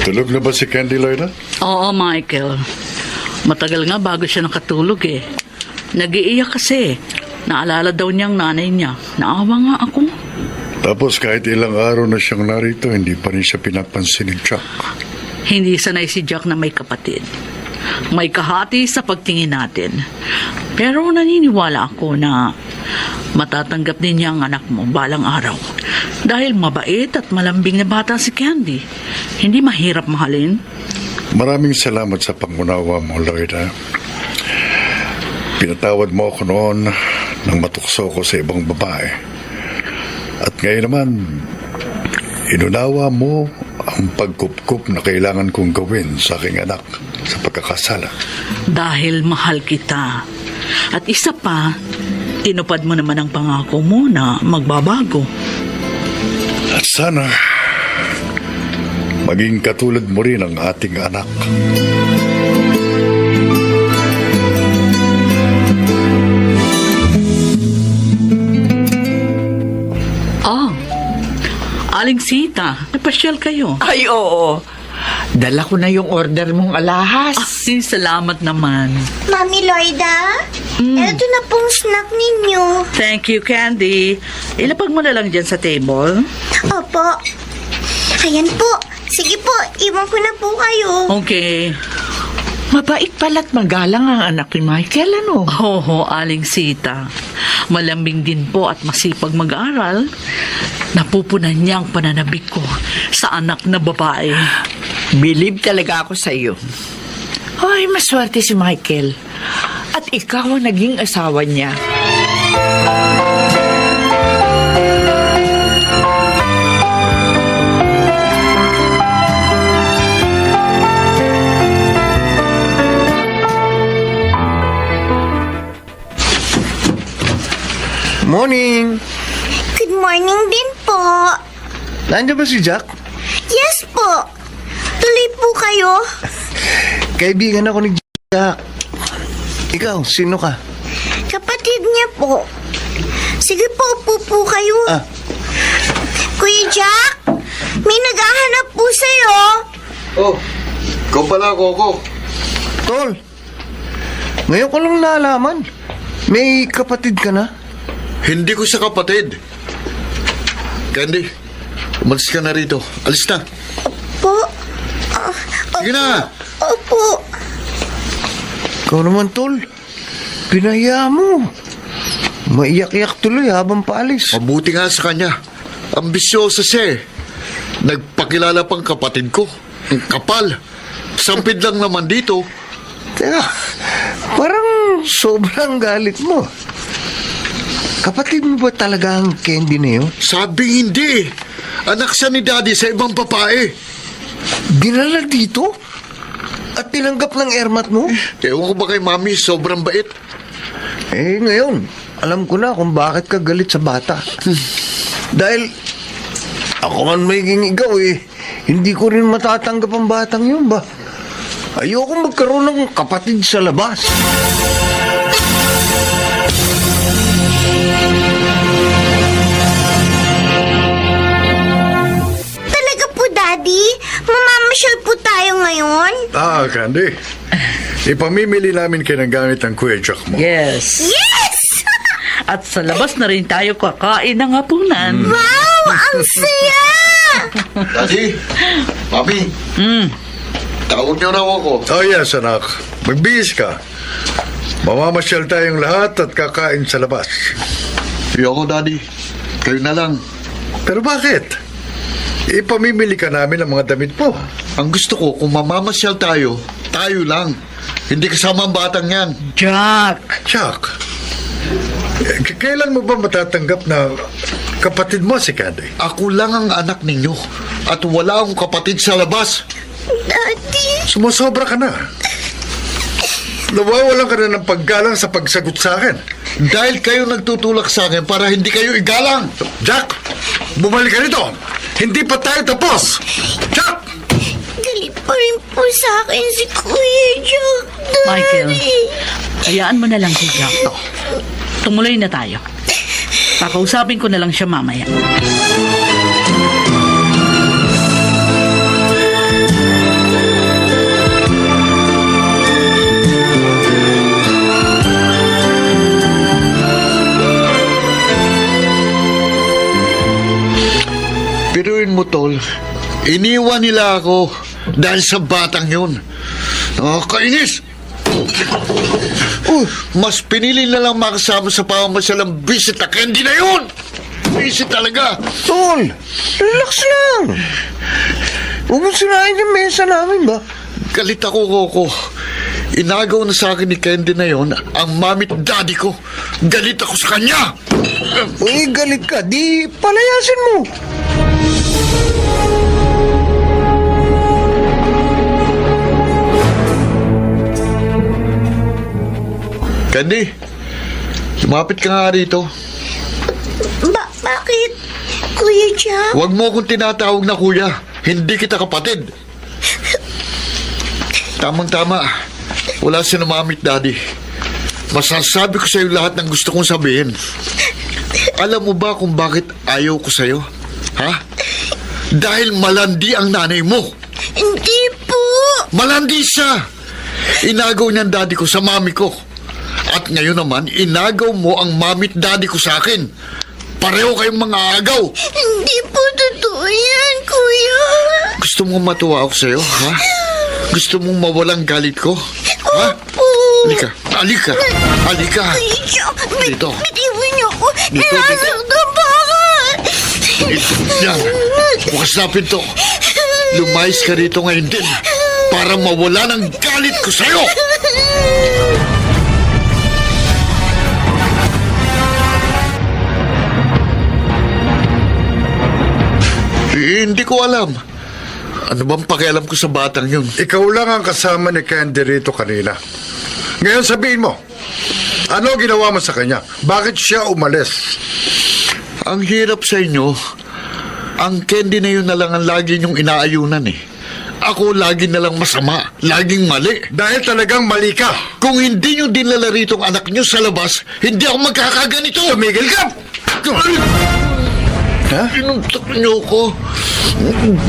Tulog na ba si Candy Lloyda? Oo, Michael. Matagal nga bago siya nakatulog eh. Nag-iiyak kasi. Naalala daw niyang nanay niya. Naawa nga ako. Tapos kahit ilang araw na siyang narito, hindi pa rin siya pinapansin ni Chuck. Hindi sanay si Jack na may kapatid. May kahati sa pagtingin natin. Pero naniniwala ako na matatanggap din niya ang anak mo balang araw. Dahil mabait at malambing na bata si Candy. Hindi mahirap mahalin. Maraming salamat sa pangunawa mo, Lloyda. Pinatawad mo ako noon nang matukso ko sa ibang babae. At ngayon naman, inunawa mo ang pagkupkup na kailangan kong gawin sa aking anak sa pagkakasala. Dahil mahal kita. At isa pa, tinupad mo naman ang pangako mo na magbabago. At sana, maging katulad mo rin ang ating anak. Oh, Aling Sita, napasyal kayo. Ay, oo. Dala ko na yung order mong alahas. Salamat naman. Mami Loida, eto na pong snack ninyo. Thank you, Candy. Ilapag mo na lang dyan sa table. Opo. Ayan po. Sige po, iwan ko na po kayo. Okay. Mabait pala't magalang ang anak ni Michael, ano? Oo, Aling Sita. Malambing din po at masipag mag-aral. Napupunan niya ang pananabik ko sa anak na babae. Believe talaga ako sa iyo. Ay, maswerte si Michael. At ikaw ang naging asawa niya. Morning! Good morning din po. Nandiyan ba si Jack? Yes po. Tuloy po kayo. Kaibigan ako ni Jack. Ikaw, sino ka? Kapatid niya po. Sige po, upo po kayo. Ah. Kuya Jack, may naghahanap po sa'yo. Oh, ikaw pala, Coco. Tol, ngayon ko lang naalaman. May kapatid ka na? Hindi ko siya kapatid. Candy, umalis ka na rito. Alis na. Po? Sige na. Opo. Ikaw naman, Tol. Pinaya mo. Maiyak-iyak tuloy habang paalis. Mabuti nga sa kanya. Ambisyosa siya eh. Nagpakilala pang kapatid ko. Ang kapal. Sampid lang naman dito. Teka, parang sobrang galit mo. Kapatid mo ba talaga ang Candy na yun? Sabi hindi. Anak siya ni Daddy sa ibang babae. Dinala dito? At tinanggap ng ermat mo? Ewan ko ba kay Mami, sobrang bait. Eh, ngayon, alam ko na kung bakit ka galit sa bata. Dahil, ako man magiging ikaw eh, hindi ko rin matatanggap ang batang yun ba? Ayoko magkaroon ng kapatid sa labas. Talaga po, Daddy? Mamamasyal po tayo ngayon? Candy. Ipamimili namin kayo ng gamit ng Kuya Jack mo. Yes. Yes! At sa labas na rin tayo kakain ng hapunan. Wow! Ang saya! Daddy, Mami, tawag niyo raw ako. Oh yes, anak. Magbihis ka. Mamamasyal tayong lahat at kakain sa labas. Ayoko, Daddy. Kayo na lang. Pero bakit? Ipamimili ka namin ng mga damit mo. Ang gusto ko, kung mamamasyal tayo, tayo lang. Hindi kasama ang batang yan. Jack! Jack, kailan mo ba matatanggap na kapatid mo si Candy? Ako lang ang anak ninyo. At wala akong kapatid sa labas. Daddy! Sumusobra ka na. Nawawalan ka na ng paggalang sa pagsagot sa akin. Dahil kayo nagtutulak sa akin para hindi kayo igalang. Jack, bumalik ka rito. Hindi pa tayo tapos. Jack! Galit pa rin po sa akin si Kuya Jack. Daddy! Michael, hayaan mo na lang si Jack. Tumuloy na tayo. Pakausapin ko na lang siya mamaya. Piruin mo, Tol. Iniwan nila ako dahil sa batang yun. Nakakainis! Mas pinili na lang makasama sa pamamasalang visit na Candy na yun! Visit talaga! Tol, relax lang. Huwag mo sirain yung mesa namin ba? Galit ako, Coco. Inagaw na sa akin ni Candy na yon ang mamit daddy ko. Galit ako sa kanya. Uy, galit ka. Di palayasin mo. Candy, lumapit ka nga rito. Bakit? Kuya Jack? Huwag mo akong tinatawag na kuya. Hindi kita kapatid. Tamang-tama. Wala si namamit, Daddy. Masasabi ko sa'yo lahat ng gusto kong sabihin. Alam mo ba kung bakit ayaw ko sa'yo? Ha? Dahil malandi ang nanay mo. Hindi po. Malandi siya. Inagaw niya ang daddy ko sa mami ko. At ngayon naman, inagaw mo ang mamit daddy ko sa akin. Pareho kayong mga agaw. Hindi po totoo yan, kuya. Gusto mong matuwa ako sa'yo, ha? Gusto mong mawalang galit ko? Ha? Opo. Halika. Kuya Jack, Dito. bitiwan niyo ako. Dito. Nasaktan pa ako. Yan. Bukas na pinto. Lumayas ka rito ngayon din para mawala ng galit ko sa'yo. Hindi ko alam. Ano bang pakialam ko sa batang yun? Ikaw lang ang kasama ni Candy rito kanina. Ngayon sabihin mo, ano ginawa mo sa kanya? Bakit siya umalis? Ang hirap sa inyo. Ang Candy na yun na lang ang lagi niyong inaayunan eh. Ako lagi na lang masama, laging mali. Dahil talagang mali ka. Kung hindi niyo dinala rito ang anak niyo sa labas, hindi ako magkakaganito. Tumigil ka! Ha? Pinuntak niyo ako.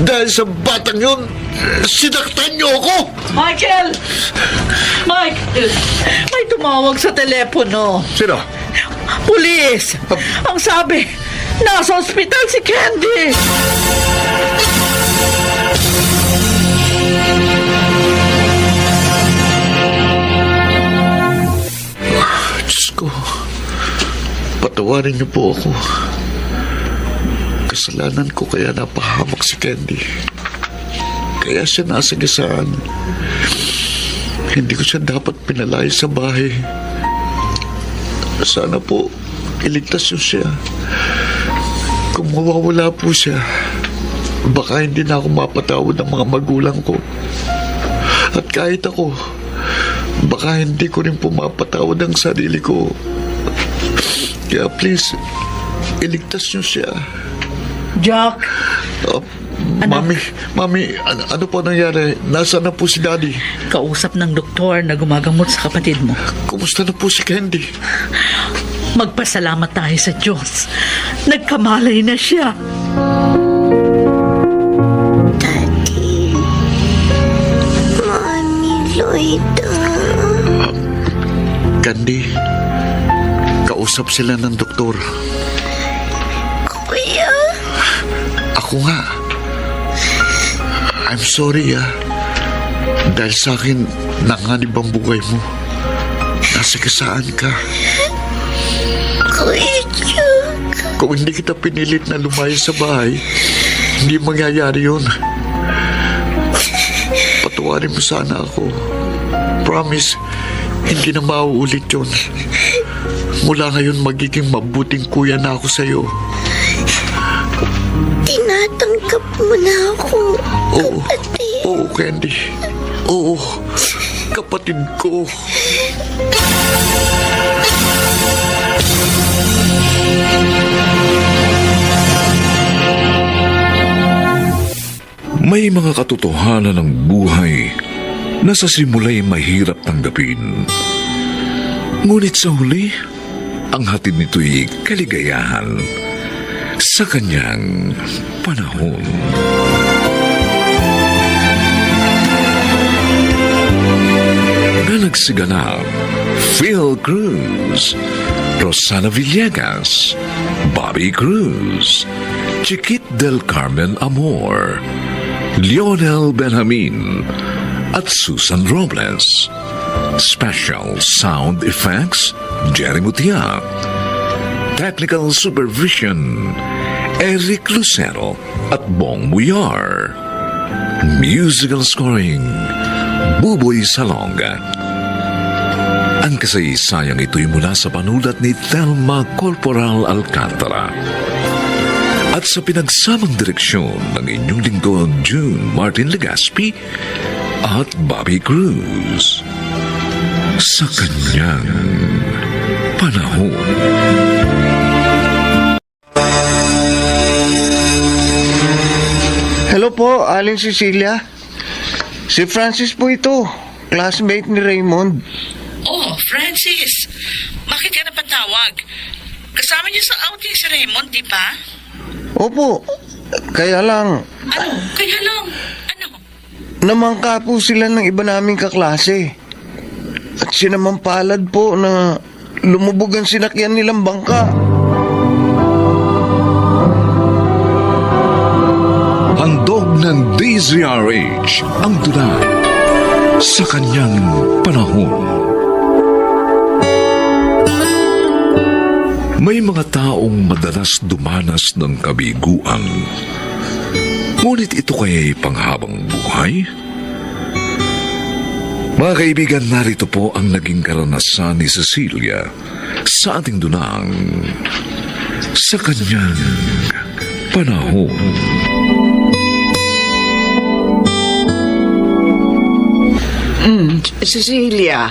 Dahil sa batang yun, sinaktan niyo ako. Michael! Michael! May tumawag sa telepono. Sino? Pulis! Ang sabi, nasa ospital si Candy! Diyos ko, patawarin niyo po ako. Kasalanan ko kaya napahamak si Candy. Kaya siya nasagasaan. Hindi ko siya dapat pinalaya sa bahay. Sana po, iligtas niyo siya. Kung mawawala po siya, baka hindi na ako mapatawad ng mga magulang ko. At kahit ako, baka hindi ko rin po mapatawad ang sarili ko. Kaya please, iligtas niyo siya. Jack, Mami, ano po nangyari? Nasaan na po si Daddy? Kausap ng doktor na gumagamot sa kapatid mo. Kumusta na po si Candy? Magpasalamat tayo sa Diyos. Nagkamalay na siya. Daddy. Mami Loida. Candy, kausap sila ng doktor. Kuya. Ako nga. I'm sorry, Dahil sa akin, nanganib ang buhay mo. Nasagasaan ka. Kuya Jack. Kung hindi kita pinilit na lumayas sa bahay, hindi mangyayari yun. Patawarin mo sana ako. Promise, hindi na mauulit yun. Mula ngayon, magiging mabuting kuya na ako sa'yo. Tinatanggap mo na ako, kapatid. Oo, Candy. Oo, kapatid ko. May mga katotohanan ng buhay na sa simula'y mahirap tanggapin. Ngunit sa huli, ang hatid nito'y kaligayahan sa kanyang panahon. Na nagsiganap, Phil Cruz, Rosana Villegas, Bobby Cruz, Chiquit del Carmen Amor, Lionel Benjamin, at Susan Robles. Special Sound Effects, Jerry Mutia. Technical Supervision, Eric Lucero at Bong Muyar. Musical Scoring, Buboy Salonga Ang kasaysayang ito'y mula sa panulat ni Thelma Corporal Alcantara at sa pinagsamang direksyon ng inyong lingkod June Martin Legaspi at Bobby Cruz. Sa kanyang panahon. Hello po, Aling Cecilia. Si Francis po ito, classmate ni Raymond. Oh, Francis. Bakit ka napatawag? Kasama niyo sa outing si Raymond, di ba? Opo, kaya lang, Ano? Kaya lang. Ano? namangka po sila ng iba naming kaklase. At sinamampalad po na lumubog ang sinakyan nilang bangka. Handog ng DZRH ang tula sa kanyang panahon. May mga taong madalas dumanas ng kabiguan. Ngunit ito kaya'y panghabang buhay? Mga kaibigan, narito po ang naging karanasan ni Cecilia sa ating dunang sa kanyang panahon. Cecilia,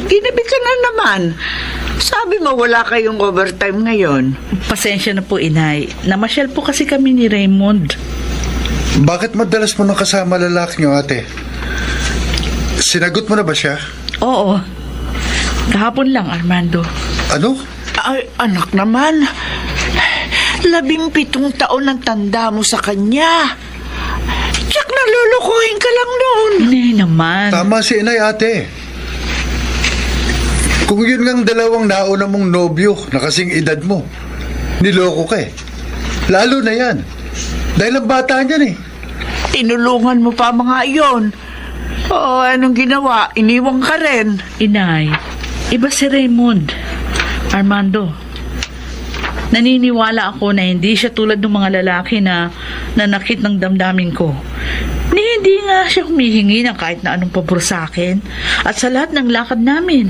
ginabi ka na naman. Sabi mo wala kayong overtime ngayon. Pasensya na po, inay. Namasyal po kasi kami ni Raymond. Bakit madalas mo nang kasama lalaki niyo, ate? Sinagot mo na ba siya? Oo. Kahapon lang, Armando. Ano? Ay, anak naman. 17 taon ang tanda mo sa kanya. Tiyak na lulukuhin ka lang noon. Hindi naman. Tama si inay, ate. Kung yun ngang dalawang nauna mong nobyo na kasing edad mo, niloko ka eh. Lalo na yan. Dahil ang bata niyan eh. Tinulungan mo pa mga iyon. Oo, anong ginawa? Iniwang ka rin. Inay, iba si Raymond. Armando, naniniwala ako na hindi siya tulad ng mga lalaki na nanakit ng damdamin ko. Hindi nga siya humihingi ng kahit na anong pabor sa akin. At sa lahat ng lakad namin,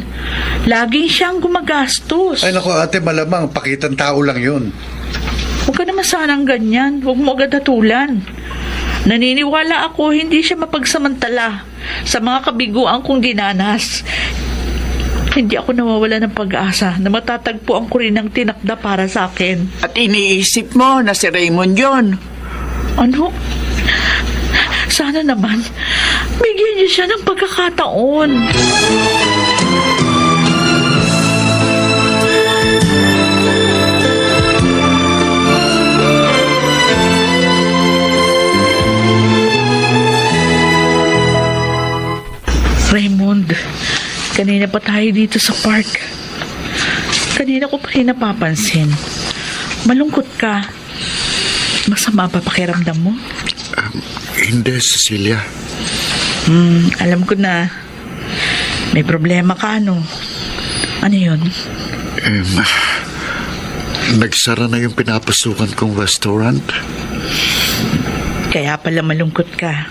laging siyang gumagastos. Ay naku ate, malamang pakitang tao lang yun. Huwag ka naman sanang ganyan. Huwag mo agad hatulan. Naniniwala ako hindi siya mapagsamantala sa mga kabiguan kong dinanas. Hindi ako nawawala ng pag-asa na matatagpuan ko rin ang tinakda para sa akin. At iniisip mo na si Raymond yon. Ano? Sana naman, bigyan niyo siya ng pagkakataon. Raymond, kanina pa tayo dito sa park. Kanina ko pa rin napapansin. Malungkot ka. Masama pa pakiramdam mo? Hindi, Cecilia. Alam ko na. May problema ka, ano? Ano yun? Nagsara na yung pinapasukan kong restaurant. Kaya pala malungkot ka.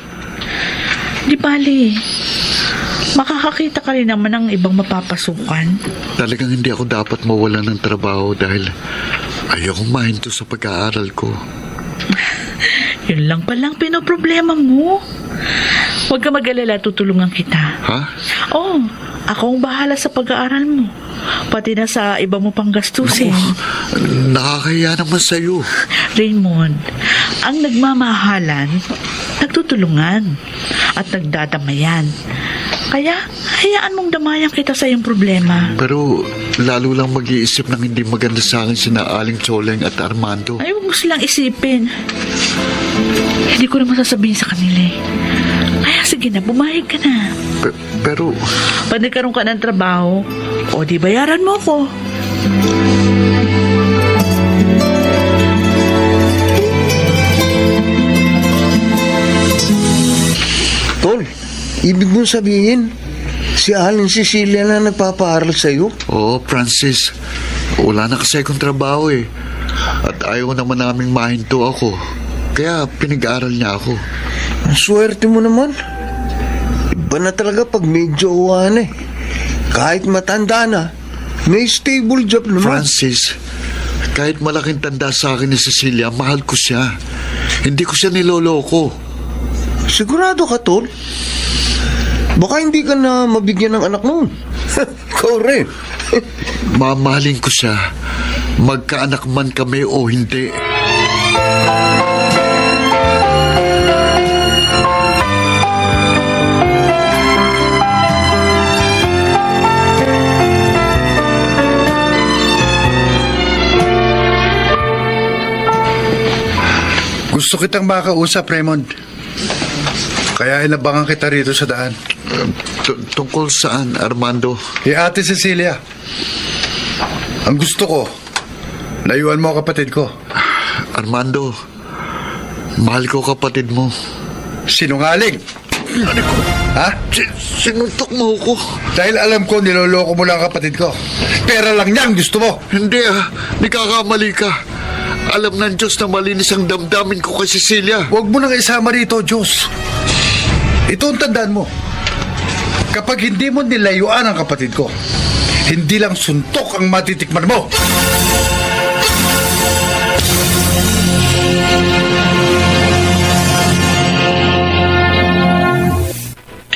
Di bali. Makakakita ka rin naman ng ibang mapapasukan. Talagang hindi ako dapat mawala ng trabaho dahil ayokong mahinto sa pag-aaral ko. Yun lang palang pinoproblema mo. Huwag ka mag-alala, tutulungan kita. Ha? Oo, ako ang bahala sa pag-aaral mo. Pati na sa iba mo pang gastusin. Nakakahiya naman sa'yo. Raymond, ang nagmamahalan, nagtutulungan at nagdadamayan. Kaya, hayaan mong damayan kita sa iyong problema. Pero lalo lang mag-iisip ng hindi maganda sa akin sina Aling Choleng at Armando. Ay, huwag mo silang isipin. Hindi ko naman sasabihin sa kanila eh. Kaya sige na, bumayag ka na. Pero Pag nagkaroon ka ng trabaho, o di bayaran mo ko. Tol, ibig mong sabihin, si Aling Cecilia na nagpapaaral sa'yo? oo, Francis, wala na kasi akong trabaho eh. At ayaw naman naming mahinto ako. Kaya pinag-aaral niya ako. Ang swerte mo naman. Iba na talaga pag may jowa na eh. Kahit matanda na, may stable job naman. Francis, kahit malaking tanda sa akin ni Cecilia, mahal ko siya. Hindi ko siya niloloko. Sigurado ka, Tol? Baka hindi ka na mabigyan ng anak mo. Ikaw rin. Mamahalin ko siya. Magkaanak man kami o hindi. Gusto kitang makausap, Raymond. Kaya inabangan kita rito sa daan. Tungkol saan, Armando? Ate Cecilia, ang gusto ko, layuan mo ang kapatid ko. Armando, mahal ko kapatid mo. Sinungaling! Ha? Sinuntok mo ko. Dahil alam ko niloloko mo lang ang kapatid ko. Pera lang niya ang gusto mo. Hindi nagkakamali ka. Alam ng Diyos na malinis ang damdamin ko kay Cecilia. Huwag mo nang isama rito, Diyos. Ito ang tandaan mo. Kapag hindi mo nilayuan ang kapatid ko, hindi lang suntok ang matitikman mo.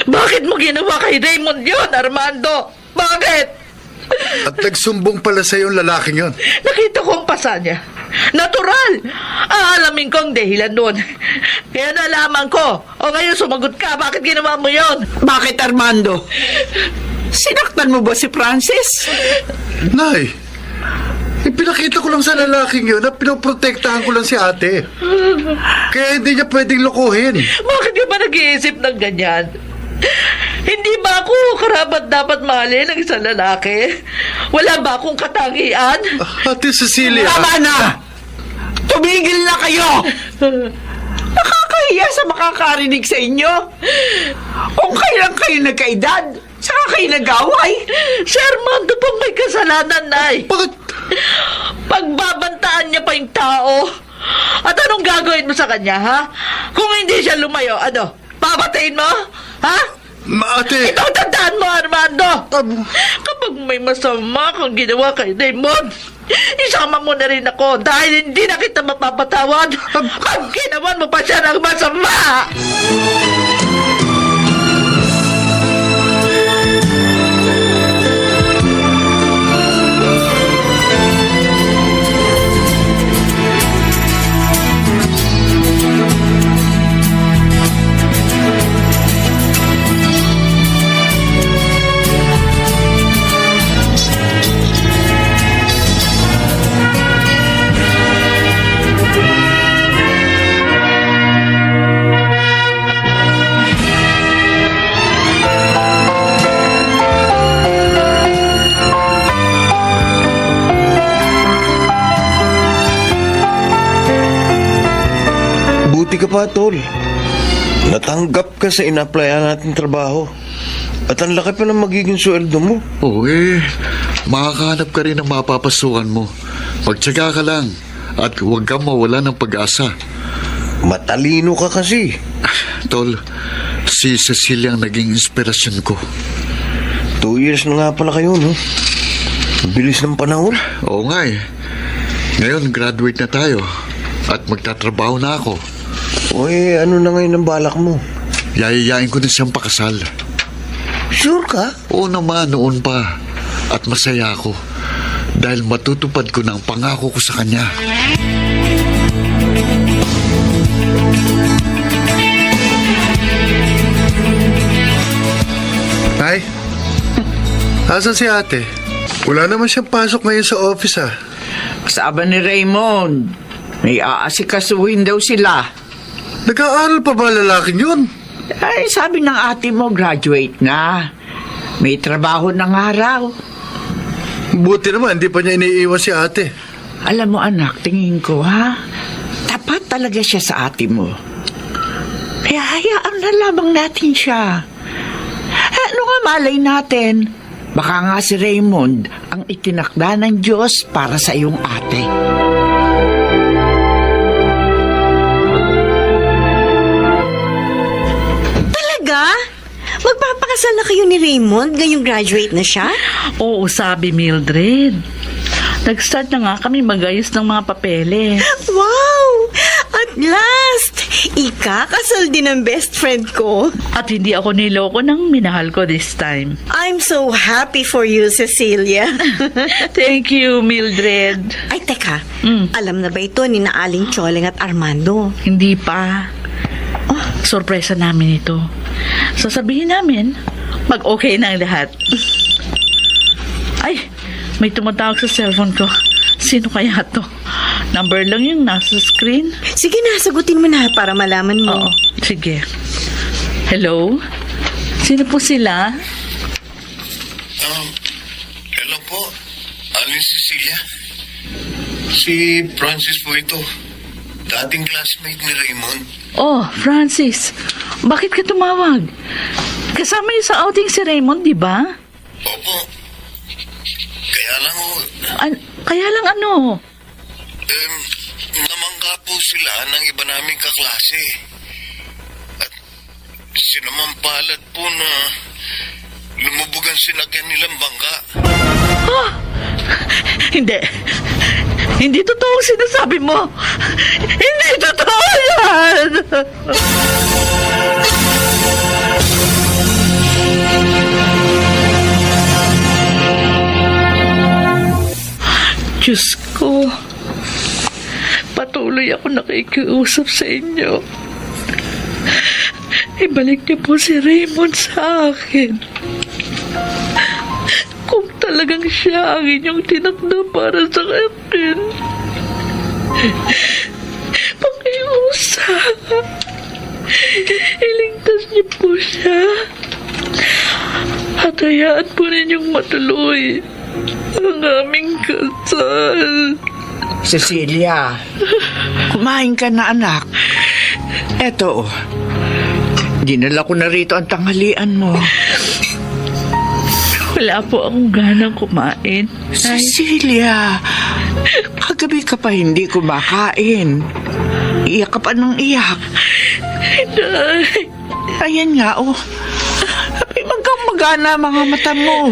Bakit mo ginawa kay Raymond yun, Armando? Bakit? At nagsumbong pala sa yung lalaking yon. Nakita ko ang pasa niya. Natural! Aalamin ko ang dahilan doon. Kaya nalaman ko. O ngayon sumagot ka, bakit ginawa mo yon? Bakit, Armando? Sinaktan mo ba si Francis? Nay, ipinakita ko lang sa lalaking yun na pinoprotektahan ko lang si ate. Kaya hindi niya pwedeng lokohin. Bakit ka ba nag-iisip ng ganyan? Hindi ba ako karapat dapat mahalin ng isang lalaki? Wala ba akong katangian? Ate Cecilia. Tama na! Tumigil na kayo! Nakakahiya sa makakarinig sa inyo. Kung kailan kayo nagkaedad, saka kayo nag-away. Si Armando pang may kasalanan, Nay. Bakit? Pagbabantaan niya pa yung tao. At anong gagawin mo sa kanya, ha? Kung hindi siya lumayo, papatayin mo? Ha? Ate! Ikaw tandaan mo, Armando! Kapag may masama kang ginawa kay Raymond, isama mo na rin ako dahil hindi na kita mapapatawad pag ginawan mo pa siya ng masama! Buti ka pa, Tol. Natanggap ka sa ina-applyan natin trabaho. At ang laki pa ng magiging sweldo mo. Oo makakahanap ka rin ng mapapasukan mo. Magtsaga ka lang at huwag kang mawala ng pag-asa. Matalino ka kasi. Tol, si Cecilia ang naging inspirasyon ko. 2 years na nga pala kayo, no? Ang bilis ng panahon. Oo nga Ngayon, graduate na tayo at magtatrabaho na ako. Ano na ngayon ang balak mo? Yayayain ko na siyang pakasal. Sure ka? Oo naman, noon pa. At masaya ako dahil matutupad ko na ang pangako ko sa kanya. Nay, asan si ate? Wala naman siyang pasok ngayon sa office, Sabi ni Raymond, may aasikasuhin daw sila. Nag-aaral pa ba lalaking yun? Ay, sabi ng ate mo, graduate na. May trabaho ng araw. Buti naman, hindi pa niya iniiwan si ate. Alam mo anak, tingin ko ha, tapat talaga siya sa ate mo. Kaya hayaan na lamang natin siya. Ano nga malay natin? Baka nga si Raymond ang itinakda ng Diyos para sa iyong ate. Talaga? Magpapakasal Kasal na kayo ni Raymond ngayong graduate na siya? Oo, sabi Mildred. Nag-start na nga kami mag-ayos ng mga papeles. Wow! At last! Ikakasal din ang best friend ko. At hindi ako niloko ng minahal ko this time. I'm so happy for you, Cecilia. Thank you, Mildred. Ay, teka. Mm. Alam na ba ito ni Naaling Choleng at Armando? Hindi pa. Sorpresa namin ito. Sasabihin namin, mag-okay na ang lahat. Ay, may tumatawag sa cellphone ko. Sino kaya to? Number lang yung nasa screen. Sige na, sagutin mo na para malaman mo. Oo, sige. Hello? Sino po sila? Hello po, Aling Cecilia. Si Francis po ito. Dating classmate ni Raymond. Oh, Francis. Bakit ka tumawag? Kasama niyo sa outing si Raymond, di ba? Opo. Kaya lang Kaya lang ano? namangga po sila ng iba naming kaklase. At sinamampalad po na lumubog ang sinakyan nilang bangka. Hindi. Hindi totoo ang sinasabi mo. Hindi totoo yan. Diyos ko. Patuloy ako nakikiusap sa inyo. Ibalik niyo po si Raymond sa akin. Kung talagang siya ang inyong tinakda para sa akin. Pakiusap. Iligtas niyo po siya. At hayaan po ninyong matuloy ang aming kasal. Cecilia, kumain ka na, anak. Eto, dinala ko na rito ang tanghalian mo. Wala po akong ganang kumain. Cecilia, kagabi ka pa hindi kumakain. Iyak ka pa ng iyak. Nay. Ayan nga, oh. Magkamagana mga mata mo.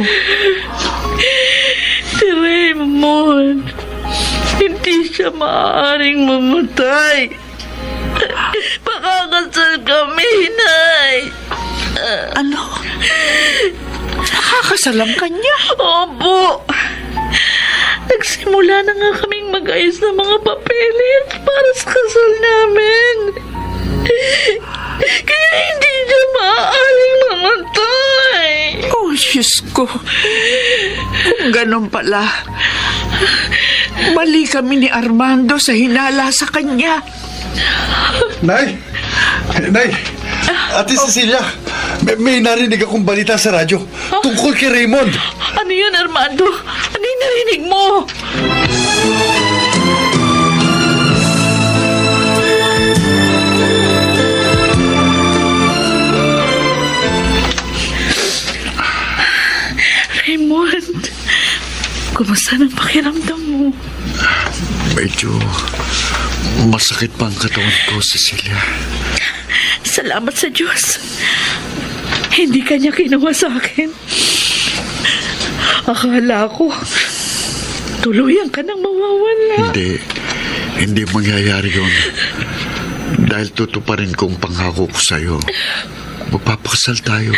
Si Raymond, hindi siya maaaring mamatay. Pakakasal kami, Nay. Ano? Nakakasalang kanya? Opo. Nagsimula na nga kaming mag-ayos ng mga papeles para sa kasal namin. Kaya hindi siya maaaring mamatay. Oh, Diyos ko. Kung ganun pala, mali kami ni Armando sa hinala sa kanya. Nay! Nay! Ate Cecilia, may narinig akong balita sa radyo tungkol kay Raymond. Ano yun, Armando? Ano yung narinig mo? Raymond, kumusta ng pakiramdam mo? Medyo masakit pa ang katawan ko, Cecilia. Salamat sa Diyos. Hindi ka niya kinuha sa akin. Akala ko, tuluyan ka nang mawawala. Hindi mangyayari yun. Dahil tutuparin kong pangako ko sa'yo. Magpapakasal tayo.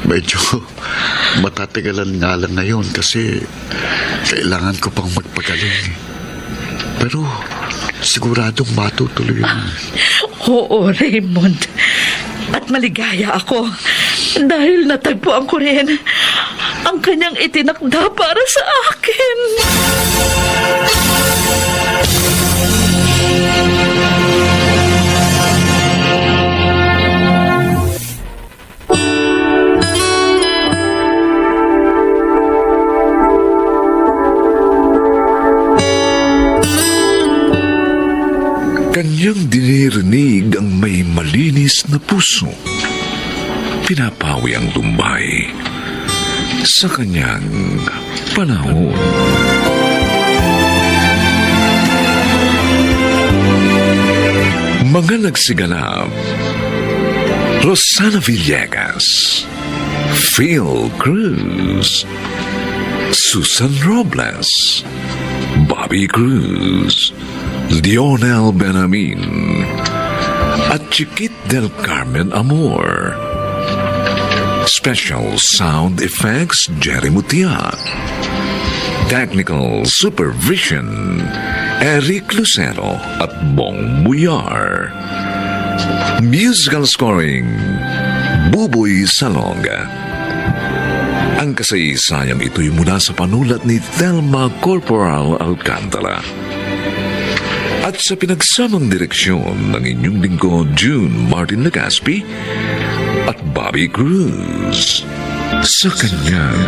Medyo matatagalan nga lang ngayon kasi kailangan ko pang magpagaling. Pero siguradong matutuloy yun. Oo, Raymond. At maligaya ako dahil natagpuan ko rin ang kanyang itinakda para sa akin. Kanyang dinirinig ang may malinis na puso. Pinapawi ang lumbay sa kanyang panahon. Mga nagsiganap, Rosana Villegas, Phil Cruz, Susan Robles, Bobby Cruz, Lionel Benamin, at Chiquit del Carmen Amor. Special sound effects, Jerry Mutia. Technical supervision, Eric Lucero at Bong Buyar. Musical scoring, Buboy Salonga. Ang kasaysayang ito'y mula sa panulat ni Thelma Corporal Alcantara. At sa pinagsamang direksyon ng inyong lingkod, June Martin Legaspi at Bobby Cruz. Sa kanyang